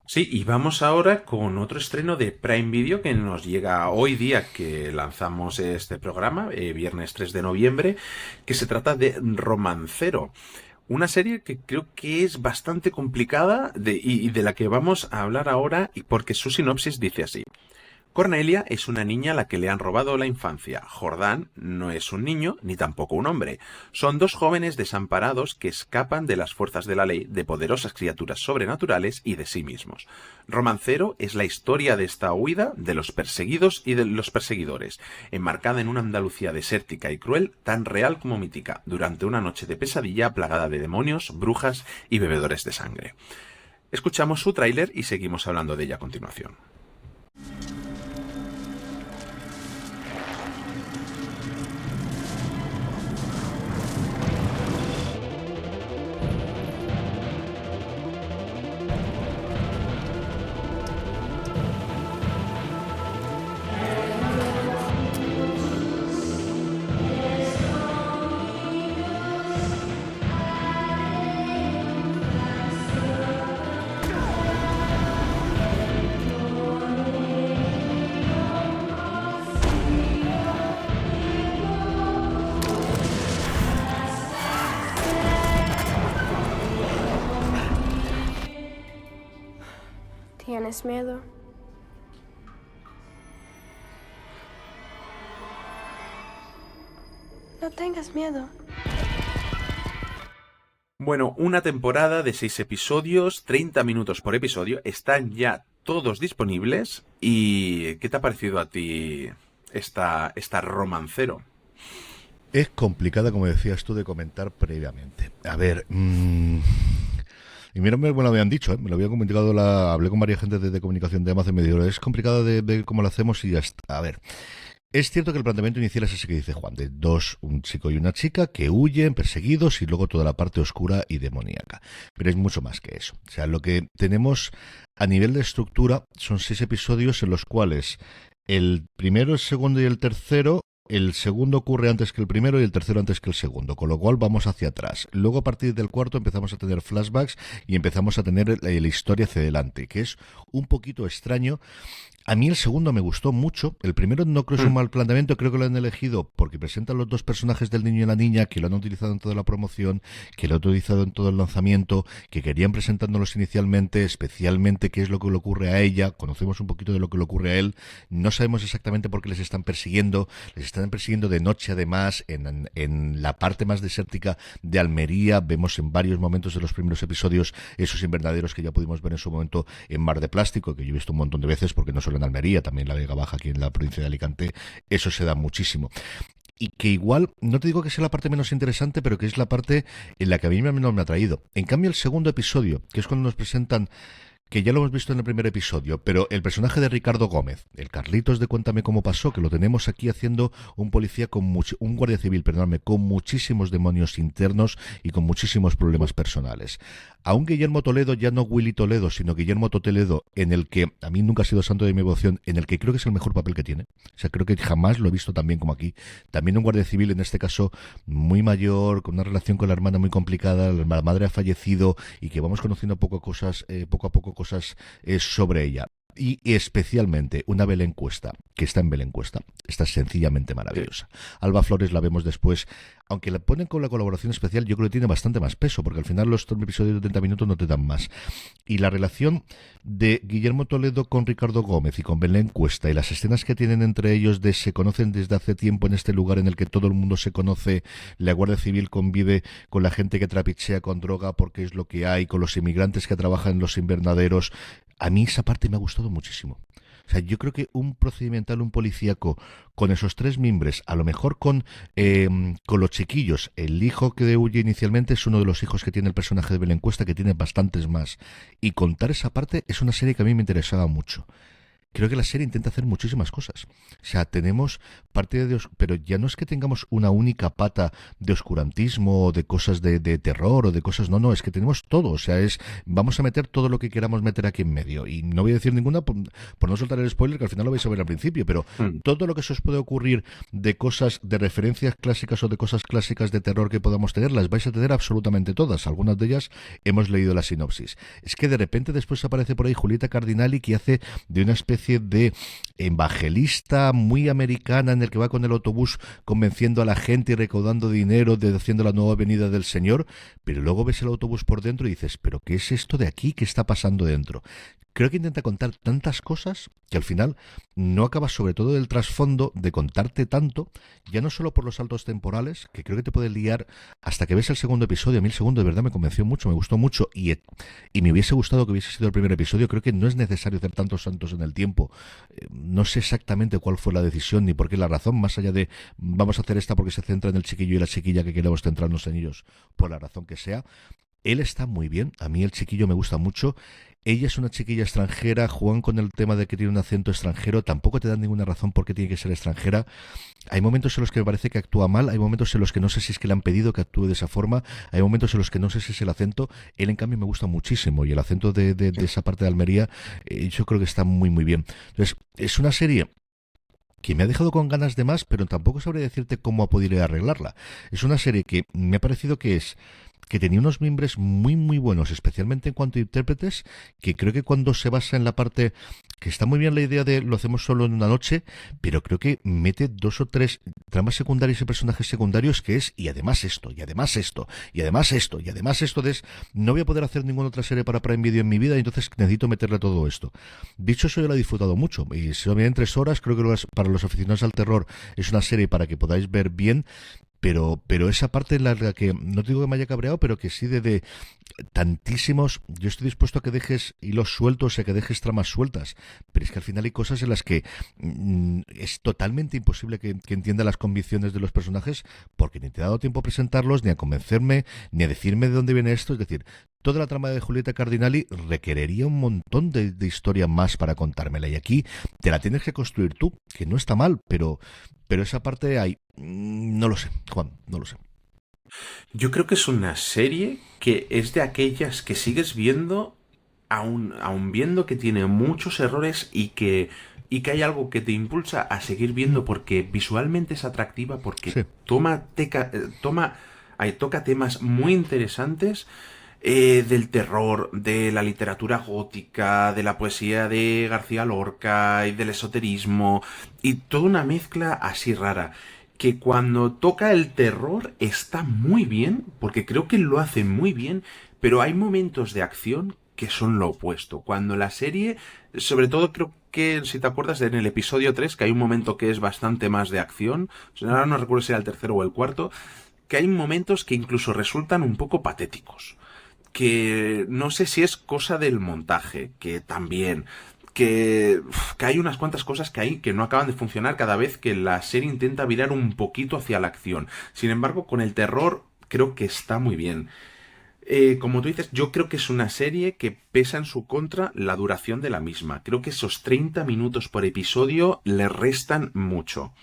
Sí, y vamos ahora con otro estreno de Prime Video que nos llega hoy día que lanzamos este programa, viernes 3 de noviembre, que se trata de Romancero. Una serie que creo que es bastante complicada y de la que vamos a hablar ahora, porque su sinopsis dice así. Cornelia es una niña a la que le han robado la infancia. Jordán no es un niño ni tampoco un hombre. Son dos jóvenes desamparados que escapan de las fuerzas de la ley, de poderosas criaturas sobrenaturales y de sí mismos. Romancero es la historia de esta huida, de los perseguidos y de los perseguidores, enmarcada en una Andalucía desértica y cruel, tan real como mítica, durante una noche de pesadilla plagada de demonios, brujas y bebedores de sangre. Escuchamos su tráiler y seguimos hablando de ella a continuación. ¿Tienes miedo? No tengas miedo. Bueno, una temporada de 6 episodios, 30 minutos por episodio, están ya todos disponibles. ¿Y qué te ha parecido a ti esta Romancero? Es complicada, como decías tú, de comentar previamente. A ver, y mira, me lo habían dicho, me lo habían comunicado, hablé con varias gente de comunicación de Amazon y me dijeron, es complicado de ver cómo lo hacemos y ya está. A ver, es cierto que el planteamiento inicial es ese que dice Juan, de dos, un chico y una chica que huyen, perseguidos, y luego toda la parte oscura y demoníaca. Pero es mucho más que eso. O sea, lo que tenemos a nivel de estructura son 6 episodios en los cuales el primero, el segundo y el tercero, el segundo ocurre antes que el primero y el tercero antes que el segundo, con lo cual vamos hacia atrás. Luego, a partir del cuarto, empezamos a tener flashbacks y empezamos a tener la historia hacia adelante, que es un poquito extraño. A mí el segundo me gustó mucho. El primero no creo que es un mal planteamiento, creo que lo han elegido porque presentan los dos personajes del niño y la niña, que lo han utilizado en toda la promoción, que lo han utilizado en todo el lanzamiento, que querían presentándolos inicialmente, especialmente qué es lo que le ocurre a ella. Conocemos un poquito de lo que le ocurre a él. No sabemos exactamente por qué les están persiguiendo. Les están persiguiendo de noche, además, en la parte más desértica de Almería. Vemos en varios momentos de los primeros episodios esos invernaderos que ya pudimos ver en su momento en Mar de Plástico, que yo he visto un montón de veces porque no solo en Almería, también la Vega Baja aquí en la provincia de Alicante, eso se da muchísimo. Y que igual, no te digo que sea la parte menos interesante, pero que es la parte en la que a mí menos me ha traído. En cambio, el segundo episodio, que es cuando nos presentan, que ya lo hemos visto en el primer episodio, pero el personaje de Ricardo Gómez, el Carlitos de Cuéntame cómo pasó, que lo tenemos aquí haciendo un policía un guardia civil, perdóname, con muchísimos demonios internos y con muchísimos problemas personales. A un Guillermo Toledo, ya no Willy Toledo, sino Guillermo Toledo, en el que a mí nunca ha sido santo de mi devoción, en el que creo que es el mejor papel que tiene. O sea, creo que jamás lo he visto tan bien como aquí. También un guardia civil, en este caso, muy mayor, con una relación con la hermana muy complicada, la madre ha fallecido y que vamos conociendo poco a poco cosas sobre ella. Y especialmente una Belén Cuesta, que está en Belén Cuesta, está sencillamente maravillosa. Alba Flores la vemos después, aunque la ponen con la colaboración especial, yo creo que tiene bastante más peso, porque al final los episodios de 30 minutos no te dan más. Y la relación de Guillermo Toledo con Ricardo Gómez y con Belén Cuesta, y las escenas que tienen entre ellos de se conocen desde hace tiempo en este lugar en el que todo el mundo se conoce, la Guardia Civil convive con la gente que trapichea con droga porque es lo que hay, con los inmigrantes que trabajan en los invernaderos. A mí esa parte me ha gustado muchísimo. O sea, yo creo que un procedimental, un policíaco, con esos 3 mimbres, a lo mejor con los chiquillos, el hijo que huye inicialmente es uno de los hijos que tiene el personaje de Belén Cuesta, que tiene bastantes más. Y contar esa parte es una serie que a mí me interesaba mucho. Creo que la serie intenta hacer muchísimas cosas. O sea, tenemos parte de... Pero ya no es que tengamos una única pata de oscurantismo o de cosas de terror o de cosas... No, es que tenemos todo. O sea, vamos a meter todo lo que queramos meter aquí en medio. Y no voy a decir ninguna por no soltar el spoiler, que al final lo vais a ver al principio, pero todo lo que se os puede ocurrir de cosas, de referencias clásicas o de cosas clásicas de terror que podamos tener, las vais a tener absolutamente todas. Algunas de ellas hemos leído la sinopsis. Es que de repente después aparece por ahí Julieta Cardinali, que hace de una especie especie de evangelista muy americana en el que va con el autobús convenciendo a la gente y recaudando dinero, haciendo la nueva venida del Señor, pero luego ves el autobús por dentro y dices, ¿pero qué es esto de aquí? ¿Qué está pasando dentro? Creo que intenta contar tantas cosas que al final no acaba, sobre todo del trasfondo, de contarte tanto, ya no solo por los saltos temporales, que creo que te puede liar hasta que ves el segundo episodio. A mí el segundo de verdad me convenció mucho, me gustó mucho y me hubiese gustado que hubiese sido el primer episodio. Creo que no es necesario hacer tantos saltos en el tiempo. No sé exactamente cuál fue la decisión ni por qué la razón, más allá de vamos a hacer esta porque se centra en el chiquillo y la chiquilla que queremos centrarnos en ellos por la razón que sea. Él está muy bien, a mí el chiquillo me gusta mucho. Ella es una chiquilla extranjera, juegan con el tema de que tiene un acento extranjero, tampoco te dan ninguna razón por qué tiene que ser extranjera. Hay momentos en los que me parece que actúa mal, hay momentos en los que no sé si es que le han pedido que actúe de esa forma, hay momentos en los que no sé si es el acento. Él en cambio me gusta muchísimo y el acento de esa parte de Almería yo creo que está muy muy bien. Entonces, es una serie que me ha dejado con ganas de más, pero tampoco sabría decirte cómo ha podido arreglarla. Es una serie que me ha parecido que tenía unos mimbres muy muy buenos, especialmente en cuanto a intérpretes, que creo que cuando se basa en la parte, que está muy bien la idea de lo hacemos solo en una noche, pero creo que mete 2 o 3 tramas secundarias y personajes secundarios que es, y además esto, y además esto, y además esto, y además esto no voy a poder hacer ninguna otra serie para Prime Video en mi vida, y entonces necesito meterle todo esto. Dicho eso, yo lo he disfrutado mucho, y se lo miré en 3 horas, creo que para los aficionados al terror es una serie para que podáis ver bien. Pero esa parte en la que, no te digo que me haya cabreado, pero que sí de tantísimos, yo estoy dispuesto a que dejes hilos sueltos y a que dejes tramas sueltas, pero es que al final hay cosas en las que es totalmente imposible que entienda las convicciones de los personajes, porque ni te he dado tiempo a presentarlos, ni a convencerme, ni a decirme de dónde viene esto. Es decir, toda la trama de Julieta Cardinali requeriría un montón de historia más para contármela, y aquí te la tienes que construir tú, que no está mal, pero esa parte hay... No lo sé, Juan, no lo sé. Yo creo que es una serie que es de aquellas que sigues viendo, aún viendo que tiene muchos errores y que hay algo que te impulsa a seguir viendo porque visualmente es atractiva, porque Sí. toca temas muy interesantes. Del terror, de la literatura gótica, de la poesía de García Lorca y del esoterismo, y toda una mezcla así rara, que cuando toca el terror está muy bien, porque creo que lo hace muy bien, pero hay momentos de acción que son lo opuesto. Cuando la serie, sobre todo creo que, si te acuerdas, en el episodio 3, que hay un momento que es bastante más de acción, ahora no recuerdo si era el tercero o el cuarto, que hay momentos que incluso resultan un poco patéticos. Que no sé si es cosa del montaje, que también, que hay unas cuantas cosas que no acaban de funcionar cada vez que la serie intenta virar un poquito hacia la acción. Sin embargo, con el terror creo que está muy bien. Como tú dices, yo creo que es una serie que pesa en su contra la duración de la misma. Creo que esos 30 minutos por episodio le restan mucho.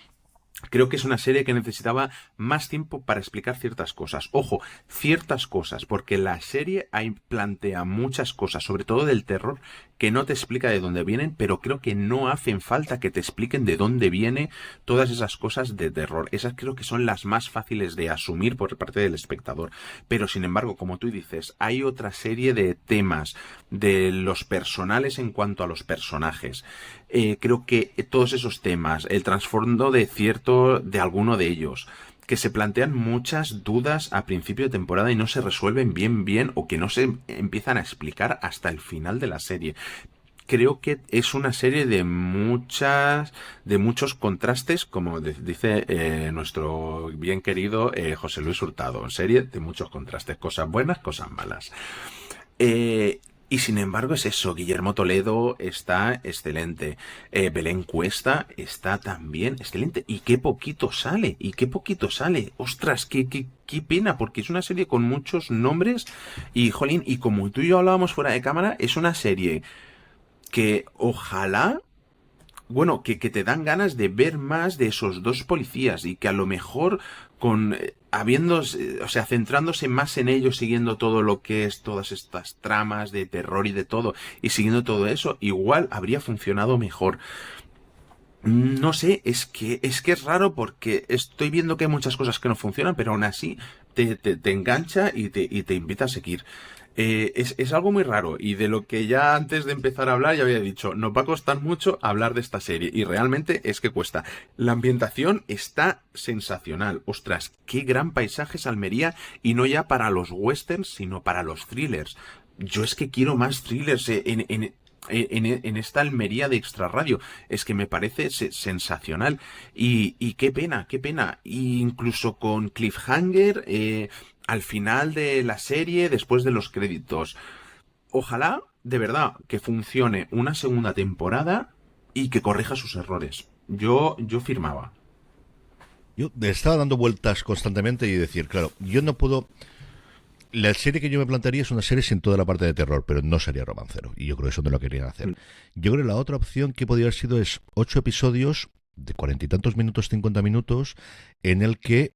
Creo que es una serie que necesitaba más tiempo para explicar ciertas cosas. Ojo, ciertas cosas, porque la serie ahí plantea muchas cosas, sobre todo del terror, que no te explica de dónde vienen, pero creo que no hacen falta que te expliquen de dónde vienen todas esas cosas de terror. Esas creo que son las más fáciles de asumir por parte del espectador. Pero sin embargo, como tú dices, hay otra serie de temas de los personales en cuanto a los personajes. Creo que todos esos temas, el trasfondo de alguno de ellos, que se plantean muchas dudas a principio de temporada y no se resuelven bien o que no se empiezan a explicar hasta el final de la serie. Creo que es una serie de muchos contrastes, como dice nuestro bien querido José Luis Hurtado. Serie de muchos contrastes, cosas buenas, cosas malas. Y sin embargo es eso, Guillermo Toledo está excelente, Belén Cuesta está también excelente, y qué poquito sale, ostras, qué pena, porque es una serie con muchos nombres, y jolín, y como tú y yo hablábamos fuera de cámara, es una serie que ojalá, bueno, que te dan ganas de ver más de esos dos policías, y que a lo mejor centrándose más en ellos, siguiendo todo lo que es todas estas tramas de terror y de todo, y siguiendo todo eso, igual habría funcionado mejor. No sé, es que es raro, porque estoy viendo que hay muchas cosas que no funcionan, pero aún así te engancha y te invita a seguir. Es algo muy raro y de lo que ya antes de empezar a hablar ya había dicho, nos va a costar mucho hablar de esta serie y realmente es que cuesta. La ambientación está sensacional. Ostras, qué gran paisaje es Almería y no ya para los westerns, sino para los thrillers. Yo es que quiero más thrillers en esta Almería de Extra Radio. Es que me parece sensacional. Y qué pena. Y incluso con cliffhanger al final de la serie, después de los créditos. Ojalá, de verdad, que funcione una segunda temporada y que corrija sus errores. Yo firmaba. Yo estaba dando vueltas constantemente y decir, claro, yo no puedo... La serie que yo me plantearía es una serie sin toda la parte de terror, pero no sería romancero. Y yo creo que eso no lo querían hacer. Yo creo que la otra opción que podría haber sido es 8 episodios de 40 y tantos minutos, 50 minutos, en el que,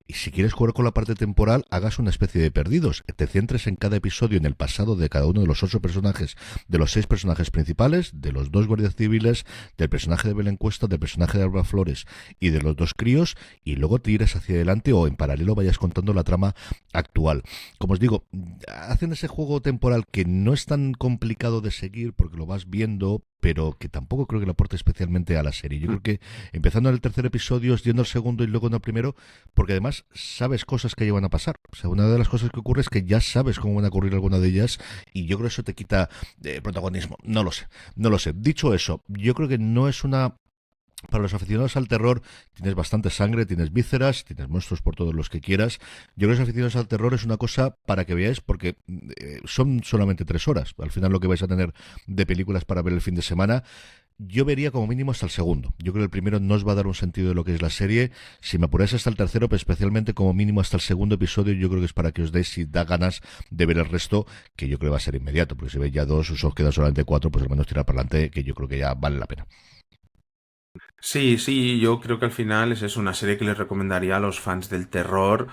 si quieres jugar con la parte temporal, hagas una especie de perdidos. Te centres en cada episodio, en el pasado de cada uno de los 8 personajes, de los 6 personajes principales, de los 2 guardias civiles, del personaje de Belén Cuesta, del personaje de Alba Flores y de los 2 críos, y luego te irás hacia adelante o en paralelo vayas contando la trama actual. Como os digo, hacen ese juego temporal que no es tan complicado de seguir porque lo vas viendo, pero que tampoco creo que le aporte especialmente a la serie. Yo creo que empezando en el tercer episodio, yendo al segundo y luego en el primero, porque además sabes cosas que llevan a pasar. O sea, una de las cosas que ocurre es que ya sabes cómo van a ocurrir alguna de ellas y yo creo que eso te quita protagonismo. No lo sé. Dicho eso, yo creo que no es una... Para los aficionados al terror tienes bastante sangre, tienes vísceras, tienes monstruos por todos los que quieras. Yo creo que los aficionados al terror es una cosa para que veáis porque son solamente 3 horas. Al final lo que vais a tener de películas para ver el fin de semana. Yo vería como mínimo hasta el segundo. Yo creo que el primero no os va a dar un sentido de lo que es la serie. Si me apuráis hasta el tercero, pero especialmente como mínimo hasta el segundo episodio, yo creo que es para que os deis, si da ganas de ver el resto, que yo creo que va a ser inmediato. Porque si veis ya 2, os quedan solamente 4, pues al menos tirar para adelante, que yo creo que ya vale la pena. Sí, yo creo que al final es una serie que les recomendaría a los fans del terror.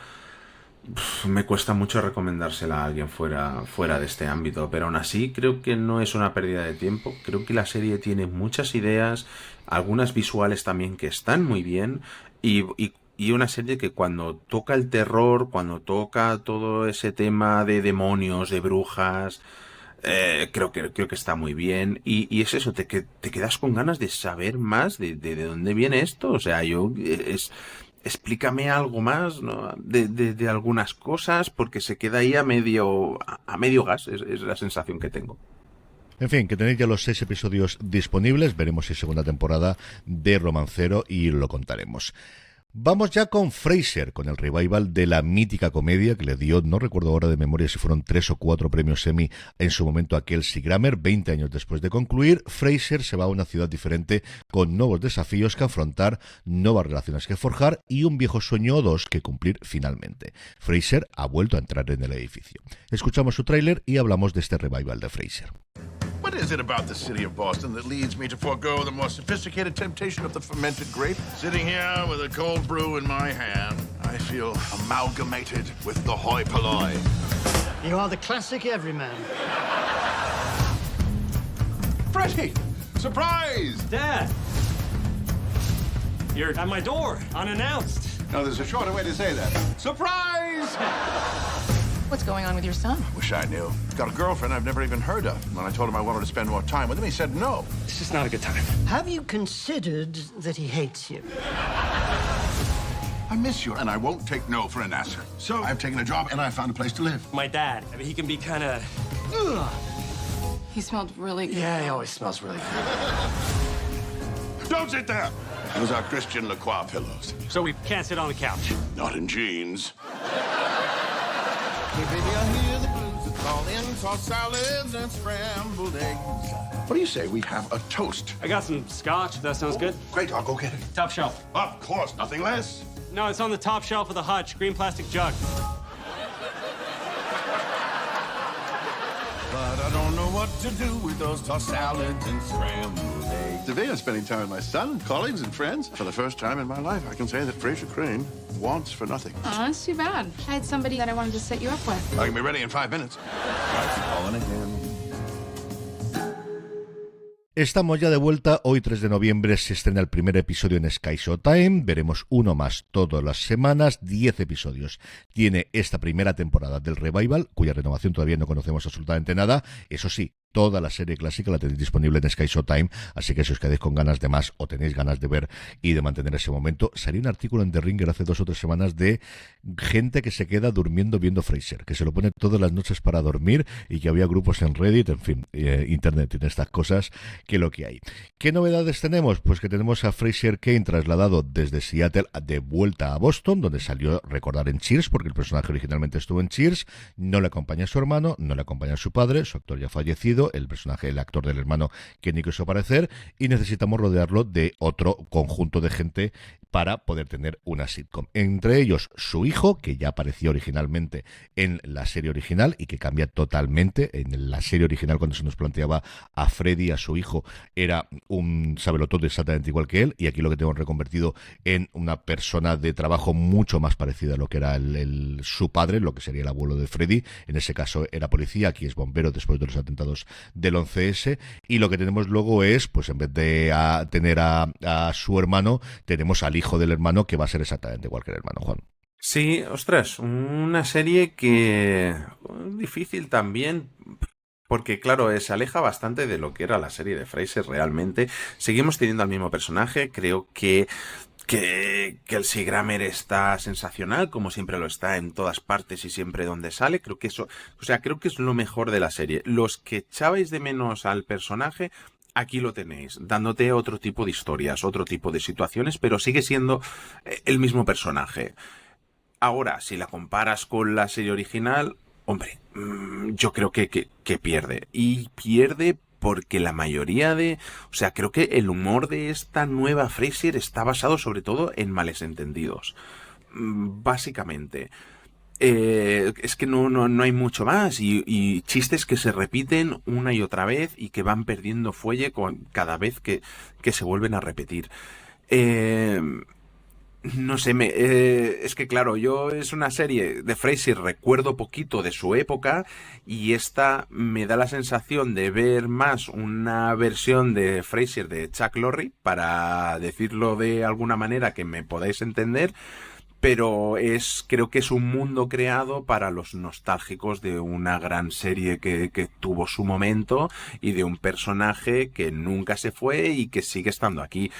Me cuesta mucho recomendársela a alguien fuera de este ámbito, pero aún así creo que no es una pérdida de tiempo. Creo que la serie tiene muchas ideas, algunas visuales también que están muy bien y una serie que cuando toca el terror, cuando toca todo ese tema de demonios, de brujas... creo que está muy bien y es eso, te quedas con ganas de saber más de dónde viene esto. O sea, explícame algo más, ¿no? de algunas cosas, porque se queda ahí a medio gas, es la sensación que tengo. En fin, que tenéis ya los 6 episodios disponibles, veremos si segunda temporada de Romancero y lo contaremos. Vamos ya con Frasier, con el revival de la mítica comedia que le dio, no recuerdo ahora de memoria si fueron 3 o 4 premios Emmy en su momento a Kelsey Grammer. 20 años después de concluir, Frasier se va a una ciudad diferente con nuevos desafíos que afrontar, nuevas relaciones que forjar y un viejo sueño o 2 que cumplir finalmente. Frasier ha vuelto a entrar en el edificio. Escuchamos su tráiler y hablamos de este revival de Frasier. What is it about the city of Boston that leads me to forego the more sophisticated temptation of the fermented grape? Sitting here with a cold brew in my hand, I feel amalgamated with the hoi polloi. You are the classic everyman. Freddie! Surprise! Dad! You're at my door, unannounced. No, there's a shorter way to say that. Surprise! What's going on with your son? Wish I knew. He's got a girlfriend I've never even heard of. When I told him I wanted to spend more time with him, he said no. It's just not a good time. Have you considered that he hates you? I miss you, and I won't take no for an answer. So I've taken a job, and I found a place to live. My dad, I mean, he can be kind of... He smelled really good. Yeah, he always smells really good. Don't sit there! Those are Christian Lacroix pillows. So we can't sit on the couch? Not in jeans. Hey, baby, I hear the blues are calling for salads and scrambled eggs. What do you say we have a toast? I got some scotch, if that sounds good. Great, I'll go get it. Top shelf. Of course, nothing less. No, it's on the top shelf of the hutch. Green plastic jug. But I don't know what to do with those tossed salads and scrambled eggs. Today I'm spending time with my son, colleagues, and friends. For the first time in my life, I can say that Fraser Crane wants for nothing. Oh, that's too bad. I had somebody that I wanted to set you up with. I can be ready in 5 minutes. Calling again. Estamos ya de vuelta, hoy 3 de noviembre se estrena el primer episodio en Sky Showtime, veremos uno más todas las semanas, 10 episodios. Tiene esta primera temporada del Revival, cuya renovación todavía no conocemos absolutamente nada, eso sí, toda la serie clásica la tenéis disponible en Sky Showtime, así que si os quedáis con ganas de más o tenéis ganas de ver y de mantener ese momento, salió un artículo en The Ringer hace 2 o 3 semanas de gente que se queda durmiendo viendo Frasier, que se lo pone todas las noches para dormir y que había grupos en Reddit, en fin, Internet tiene estas cosas que lo que hay. ¿Qué novedades tenemos? Pues que tenemos a Frasier Kane trasladado desde Seattle de vuelta a Boston, donde salió, recordar, en Cheers, porque el personaje originalmente estuvo en Cheers, no le acompaña a su hermano, no le acompaña a su padre, su actor ya fallecido, el actor del hermano que ni quiso aparecer, y necesitamos rodearlo de otro conjunto de gente para poder tener una sitcom. Entre ellos, su hijo, que ya apareció originalmente en la serie original y que cambia totalmente. En la serie original, cuando se nos planteaba a Freddy, a su hijo, era un sabelotodo exactamente igual que él, y aquí lo que tenemos reconvertido en una persona de trabajo mucho más parecida a lo que era su padre, lo que sería el abuelo de Freddy. En ese caso era policía, aquí es bombero después de los atentados del 11S, y lo que tenemos luego es, pues en vez de tener a su hermano, tenemos al hijo del hermano, que va a ser exactamente igual que el hermano, Juan. Sí, ostras, una serie que difícil también, porque claro, se aleja bastante de lo que era la serie de Frasier realmente. Seguimos teniendo al mismo personaje, creo que Kelsey Grammer está sensacional, como siempre lo está en todas partes y siempre donde sale. Creo que eso, creo que es lo mejor de la serie. Los que echabais de menos al personaje, aquí lo tenéis, dándote otro tipo de historias, otro tipo de situaciones, pero sigue siendo el mismo personaje. Ahora, si la comparas con la serie original, hombre, yo creo que pierde. Y pierde porque la mayoría creo que el humor de esta nueva Frasier está basado sobre todo en males entendidos. Básicamente. Es que no hay mucho más y chistes que se repiten una y otra vez y que van perdiendo fuelle cada vez que se vuelven a repetir. No sé, es que claro, yo es una serie de Frasier, recuerdo poquito de su época, y esta me da la sensación de ver más una versión de Frasier de Chuck Lorre, para decirlo de alguna manera que me podáis entender. Pero creo que es un mundo creado para los nostálgicos de una gran serie que tuvo su momento y de un personaje que nunca se fue y que sigue estando aquí.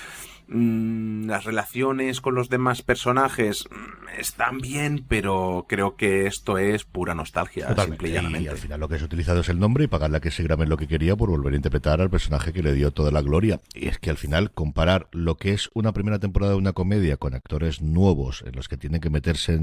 Las relaciones con los demás personajes están bien, pero creo que esto es pura nostalgia. Totalmente. Simple y llanamente. Y al final lo que has utilizado es el nombre y pagarle a Kelsey Grammer lo que quería por volver a interpretar al personaje que le dio toda la gloria. Y es que al final comparar lo que es una primera temporada de una comedia con actores nuevos en los que tienen que meterse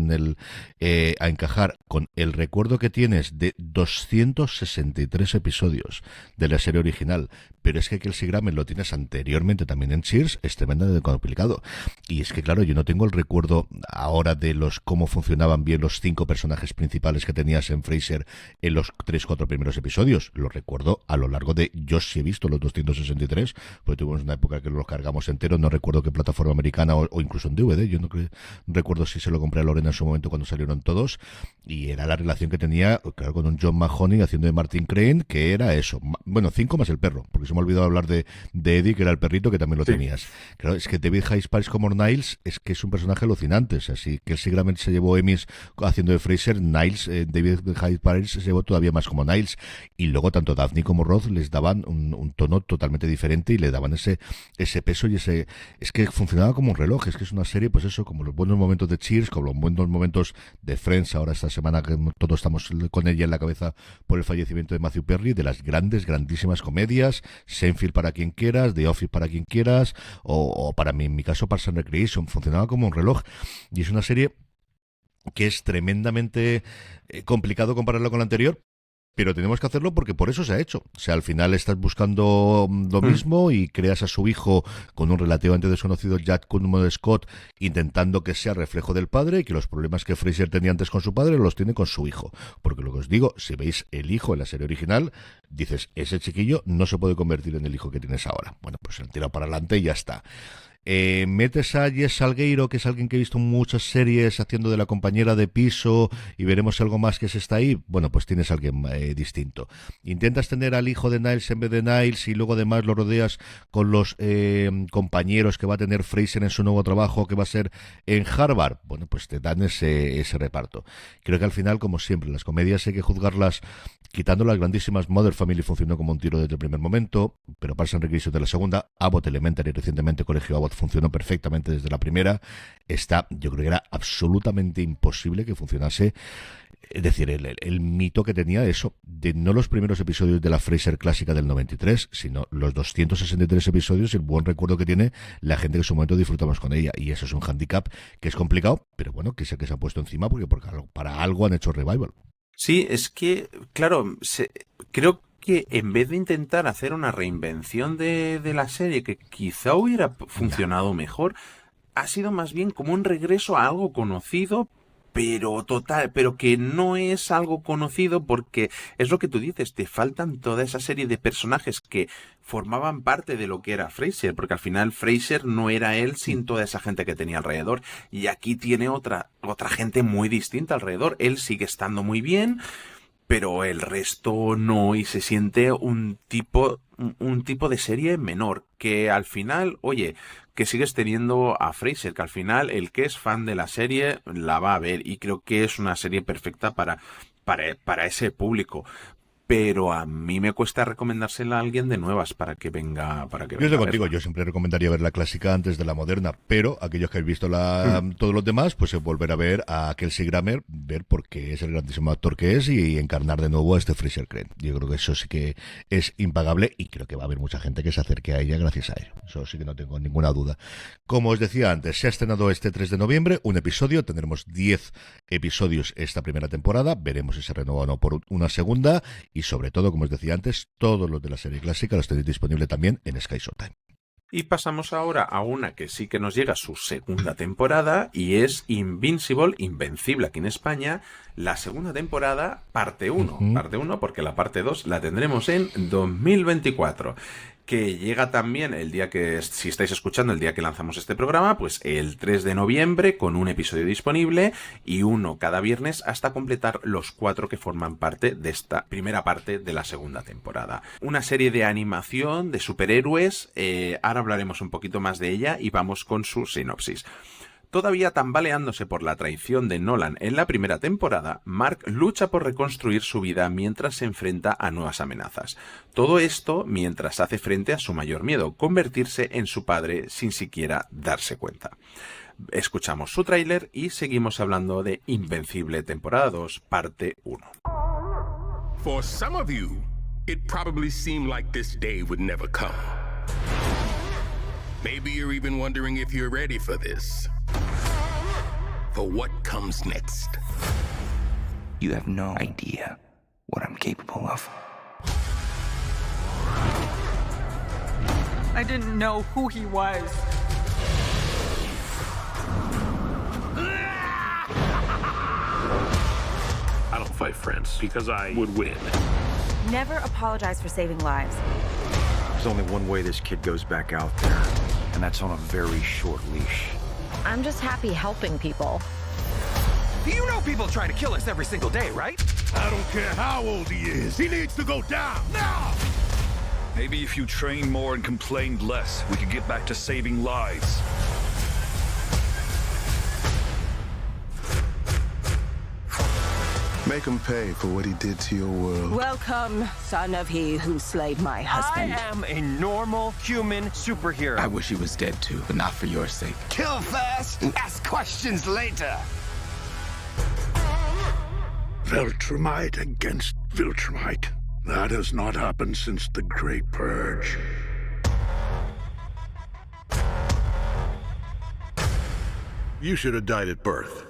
a encajar con el recuerdo que tienes de 263 episodios de la serie original, pero es que Kelsey Grammer lo tienes anteriormente también en Cheers, es tremendamente complicado. Y es que claro, yo no tengo el recuerdo ahora de cómo funcionaban bien los 5 personajes principales que tenías en Frasier en los 3-4 primeros episodios. Lo recuerdo a lo largo de, yo sí he visto los 263, porque tuvimos una época que los cargamos enteros, no recuerdo qué plataforma americana o incluso en DVD, yo no recuerdo si se lo compré a Lorena en su momento cuando salieron todos, y era la relación que tenía, claro, con un John Mahoney haciendo de Martin Crane, que era eso, bueno, 5 más el perro, porque se me ha olvidado hablar de Eddie, que era el perrito, que también lo tenías. Claro, es que David Hyde Pierce como Niles es que es un personaje alucinante. O sea, si Kelsey Grammer se llevó Emmys haciendo de Frasier, Niles, David Hyde Pierce se llevó todavía más como Niles. Y luego tanto Daphne como Roth les daban un tono totalmente diferente y le daban ese peso y ese... Es que funcionaba como un reloj. Es que es una serie, pues eso, como los buenos momentos de Cheers, como los buenos momentos de Friends, ahora esta semana que todos estamos con ella en la cabeza por el fallecimiento de Matthew Perry, de las grandísimas comedias, Seinfeld para quien quieras, The Office para quien quieras, o para mí, en mi caso, Parks and Recreation. Funcionaba como un reloj, y es una serie que es tremendamente complicado compararla con la anterior, pero tenemos que hacerlo porque por eso se ha hecho. O sea, al final estás buscando lo mismo y creas a su hijo con un relativamente desconocido Jack Kunmode Scott, intentando que sea reflejo del padre, y que los problemas que Frasier tenía antes con su padre los tiene con su hijo. Porque lo que os digo, si veis el hijo en la serie original, dices, ese chiquillo no se puede convertir en el hijo que tienes ahora. Bueno, pues se han tirado para adelante y ya está. Metes a Jess Salgueiro, que es alguien que he visto muchas series haciendo de la compañera de piso, y veremos algo más que se está ahí. Bueno, pues tienes a alguien distinto. Intentas tener al hijo de Niles en vez de Niles, y luego además lo rodeas con los compañeros que va a tener Fraser en su nuevo trabajo, que va a ser en Harvard. Bueno, pues te dan ese reparto. Creo que al final, como siempre, las comedias hay que juzgarlas quitando las grandísimas. Mother Family funcionó como un tiro desde el primer momento, pero Parks and Recreation de la segunda, Abbott Elementary recientemente, Colegio Abbott, funcionó perfectamente desde la primera. Yo creo que era absolutamente imposible que funcionase. Es decir, el mito que tenía eso, de no los primeros episodios de la Frasier clásica del 93, sino los 263 episodios, el buen recuerdo que tiene la gente que en su momento disfrutamos con ella. Y eso es un hándicap que es complicado, pero bueno, que es el que se ha puesto encima porque para algo han hecho revival. Sí, es que, claro, creo que en vez de intentar hacer una reinvención de la serie que quizá hubiera funcionado mejor, ha sido más bien como un regreso a algo conocido, pero que no es algo conocido, porque es lo que tú dices, te faltan toda esa serie de personajes que formaban parte de lo que era Frasier, porque al final Frasier no era él sin toda esa gente que tenía alrededor, y aquí tiene otra gente muy distinta alrededor. Él sigue estando muy bien, pero el resto no, y se siente un tipo de serie menor, que al final, oye, que sigues teniendo a Frasier, que al final el que es fan de la serie la va a ver, y creo que es una serie perfecta para ese público. Pero a mí me cuesta recomendársela a alguien de nuevas para que venga. Yo estoy contigo, yo siempre recomendaría ver la clásica antes de la moderna, pero aquellos que habéis visto todos los demás, pues volver a ver a Kelsey Grammer, ver por qué es el grandísimo actor que es, y encarnar de nuevo a este Frasier Crane. Yo creo que eso sí que es impagable, y creo que va a haber mucha gente que se acerque a ella gracias a ello. Eso sí que no tengo ninguna duda. Como os decía antes, se ha estrenado este 3 de noviembre un episodio, tendremos 10 episodios esta primera temporada, veremos si se renueva o no por una segunda. Y sobre todo, como os decía antes, todos los de la serie clásica los tenéis disponible también en Sky Showtime. Y pasamos ahora a una que sí que nos llega a su segunda temporada, y es Invencible aquí en España, la segunda temporada, parte 1. Parte 1 porque la parte 2 la tendremos en 2024. Que llega también el día que, si estáis escuchando, el día que lanzamos este programa, pues el 3 de noviembre, con un episodio disponible y uno cada viernes hasta completar los 4 que forman parte de esta primera parte de la segunda temporada. Una serie de animación de superhéroes, ahora hablaremos un poquito más de ella y vamos con su sinopsis. Todavía tambaleándose por la traición de Nolan en la primera temporada, Mark lucha por reconstruir su vida mientras se enfrenta a nuevas amenazas. Todo esto mientras hace frente a su mayor miedo, convertirse en su padre sin siquiera darse cuenta. Escuchamos su tráiler y seguimos hablando de Invencible temporada 2, parte 1. For some of you, it probably seemed like this day would never come. Maybe you're even wondering if you're ready for this. For what comes next. You have no idea what I'm capable of. I didn't know who he was. I don't fight friends because I would win. Never apologize for saving lives. There's only one way this kid goes back out there, and that's on a very short leash. I'm just happy helping people. You know people try to kill us every single day, right? I don't care how old he is. He needs to go down now! Maybe if you trained more and complained less, we could get back to saving lives. Make him pay for what he did to your world. Welcome, son of he who slayed my husband. I am a normal human superhero. I wish he was dead too, but not for your sake. Kill first, ask questions later. Viltrumite against Viltrumite. That has not happened since the Great Purge. You should have died at birth.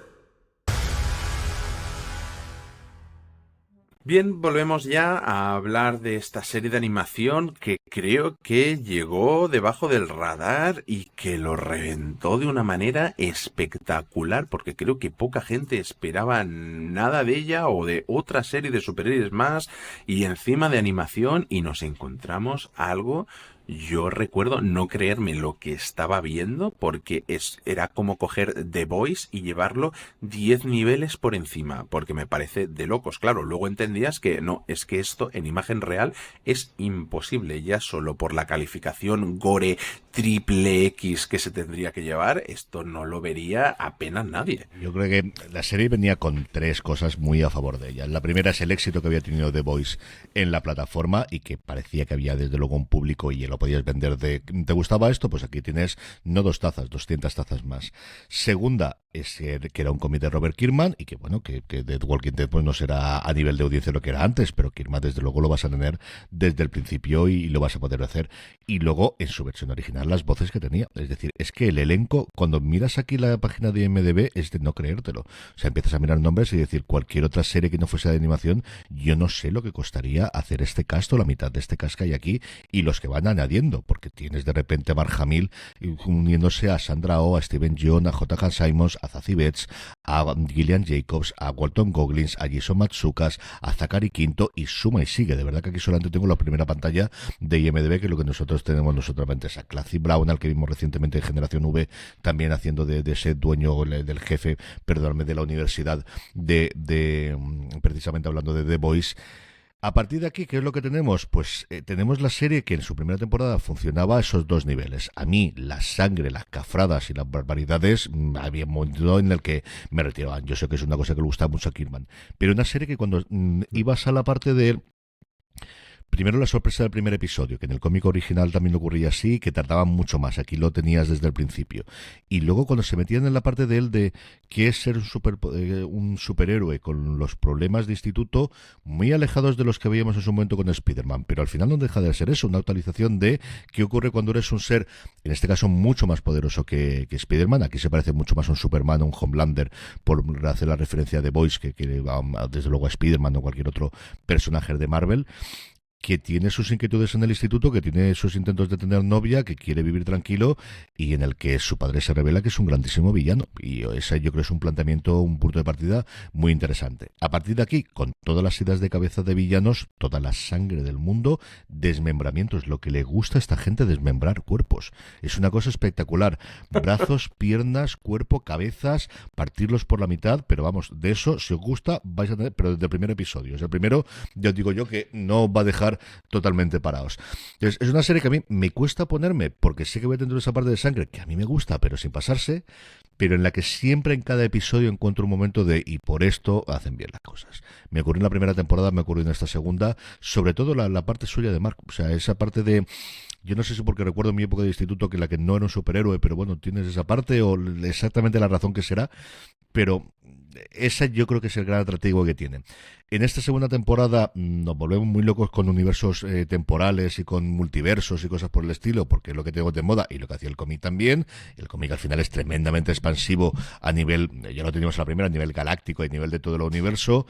Bien, volvemos ya a hablar de esta serie de animación que creo que llegó debajo del radar y que lo reventó de una manera espectacular, porque creo que poca gente esperaba nada de ella o de otra serie de superhéroes más, y encima de animación, y nos encontramos algo yo recuerdo no creerme lo que estaba viendo porque era como coger The Voice y llevarlo 10 niveles por encima, porque me parece de locos. Claro, luego entendías que no, es que esto en imagen real es imposible, ya solo por la calificación gore triple X que se tendría que llevar, esto no lo vería apenas nadie. Yo creo que la serie venía con 3 cosas muy a favor de ella. La primera es el éxito que había tenido The Voice en la plataforma y que parecía que había desde luego un público y lo podías vender de ¿te gustaba esto? Pues aquí tienes no 2 tazas, 200 tazas más. Segunda es que era un cómic de Robert Kirkman y que bueno, que The Walking Dead pues no será a nivel de audiencia lo que era antes, pero Kirkman desde luego lo vas a tener desde el principio y lo vas a poder hacer. Y luego en su versión original las voces que tenía, es decir, es que el elenco, cuando miras aquí la página de IMDb es de no creértelo, o sea, empiezas a mirar nombres y decir cualquier otra serie que no fuese de animación, yo no sé lo que costaría hacer este cast o la mitad de este cast que hay aquí y los que van añadiendo, porque tienes de repente a Mark Hamill uniéndose a Sandra Oh, a Steven Yeun, a J.K. Simmons, a Zazie Beetz, a Gillian Jacobs, a Walton Goggins, a Jason Matsukas, a Zachary Quinto y suma y sigue. De verdad que aquí solamente tengo la primera pantalla de IMDb, que es lo que nosotros tenemos es a Clancy Brown, al que vimos recientemente en Generación V, también haciendo de ese dueño del jefe, perdóname, de la universidad, precisamente hablando de The Voice. A partir de aquí, ¿qué es lo que tenemos? Pues tenemos la serie que en su primera temporada funcionaba a esos 2 niveles. A mí, la sangre, las cafradas y las barbaridades, había un momento en el que me retiraban. Yo sé que es una cosa que le gusta mucho a Kirkman. Pero una serie que cuando ibas a la parte de... Primero la sorpresa del primer episodio, que en el cómic original también ocurría así, que tardaban mucho más, aquí lo tenías desde el principio. Y luego cuando se metían en la parte de él de qué es ser un superhéroe con los problemas de instituto, muy alejados de los que veíamos en su momento con Spider-Man, pero al final no deja de ser eso, una actualización de qué ocurre cuando eres un ser, en este caso mucho más poderoso que Spider-Man, aquí se parece mucho más a un Superman o un Homelander, por hacer la referencia de The Voice, que desde luego a Spider-Man o cualquier otro personaje de Marvel, que tiene sus inquietudes en el instituto, que tiene sus intentos de tener novia, que quiere vivir tranquilo y en el que su padre se revela que es un grandísimo villano. Y ese yo creo es un planteamiento, un punto de partida muy interesante. A partir de aquí, con todas las ideas de cabeza de villanos, toda la sangre del mundo, desmembramientos, lo que le gusta a esta gente, desmembrar cuerpos. Es una cosa espectacular. Brazos, piernas, cuerpo, cabezas, partirlos por la mitad, pero vamos, de eso, si os gusta, vais a tener, pero desde el primer episodio. Es el primero, ya os digo yo, que no va a dejar totalmente parados. Entonces, es una serie que a mí me cuesta ponerme, porque sé que voy a tener esa parte de sangre que a mí me gusta, pero sin pasarse, pero en la que siempre en cada episodio encuentro un momento de y por esto hacen bien las cosas. Me ocurrió en la primera temporada, me ocurrió en esta segunda, sobre todo la parte suya de Mark, o sea, esa parte de... Yo no sé si porque recuerdo mi época de instituto que en la que no era un superhéroe, pero bueno, tienes esa parte o exactamente la razón que será, pero esa yo creo que es el gran atractivo que tiene. En esta segunda temporada nos volvemos muy locos con universos temporales y con multiversos y cosas por el estilo, porque es lo que tengo de moda y lo que hacía el cómic también. El cómic al final es tremendamente expansivo a nivel, ya lo teníamos a la primera, a nivel galáctico y a nivel de todo el universo.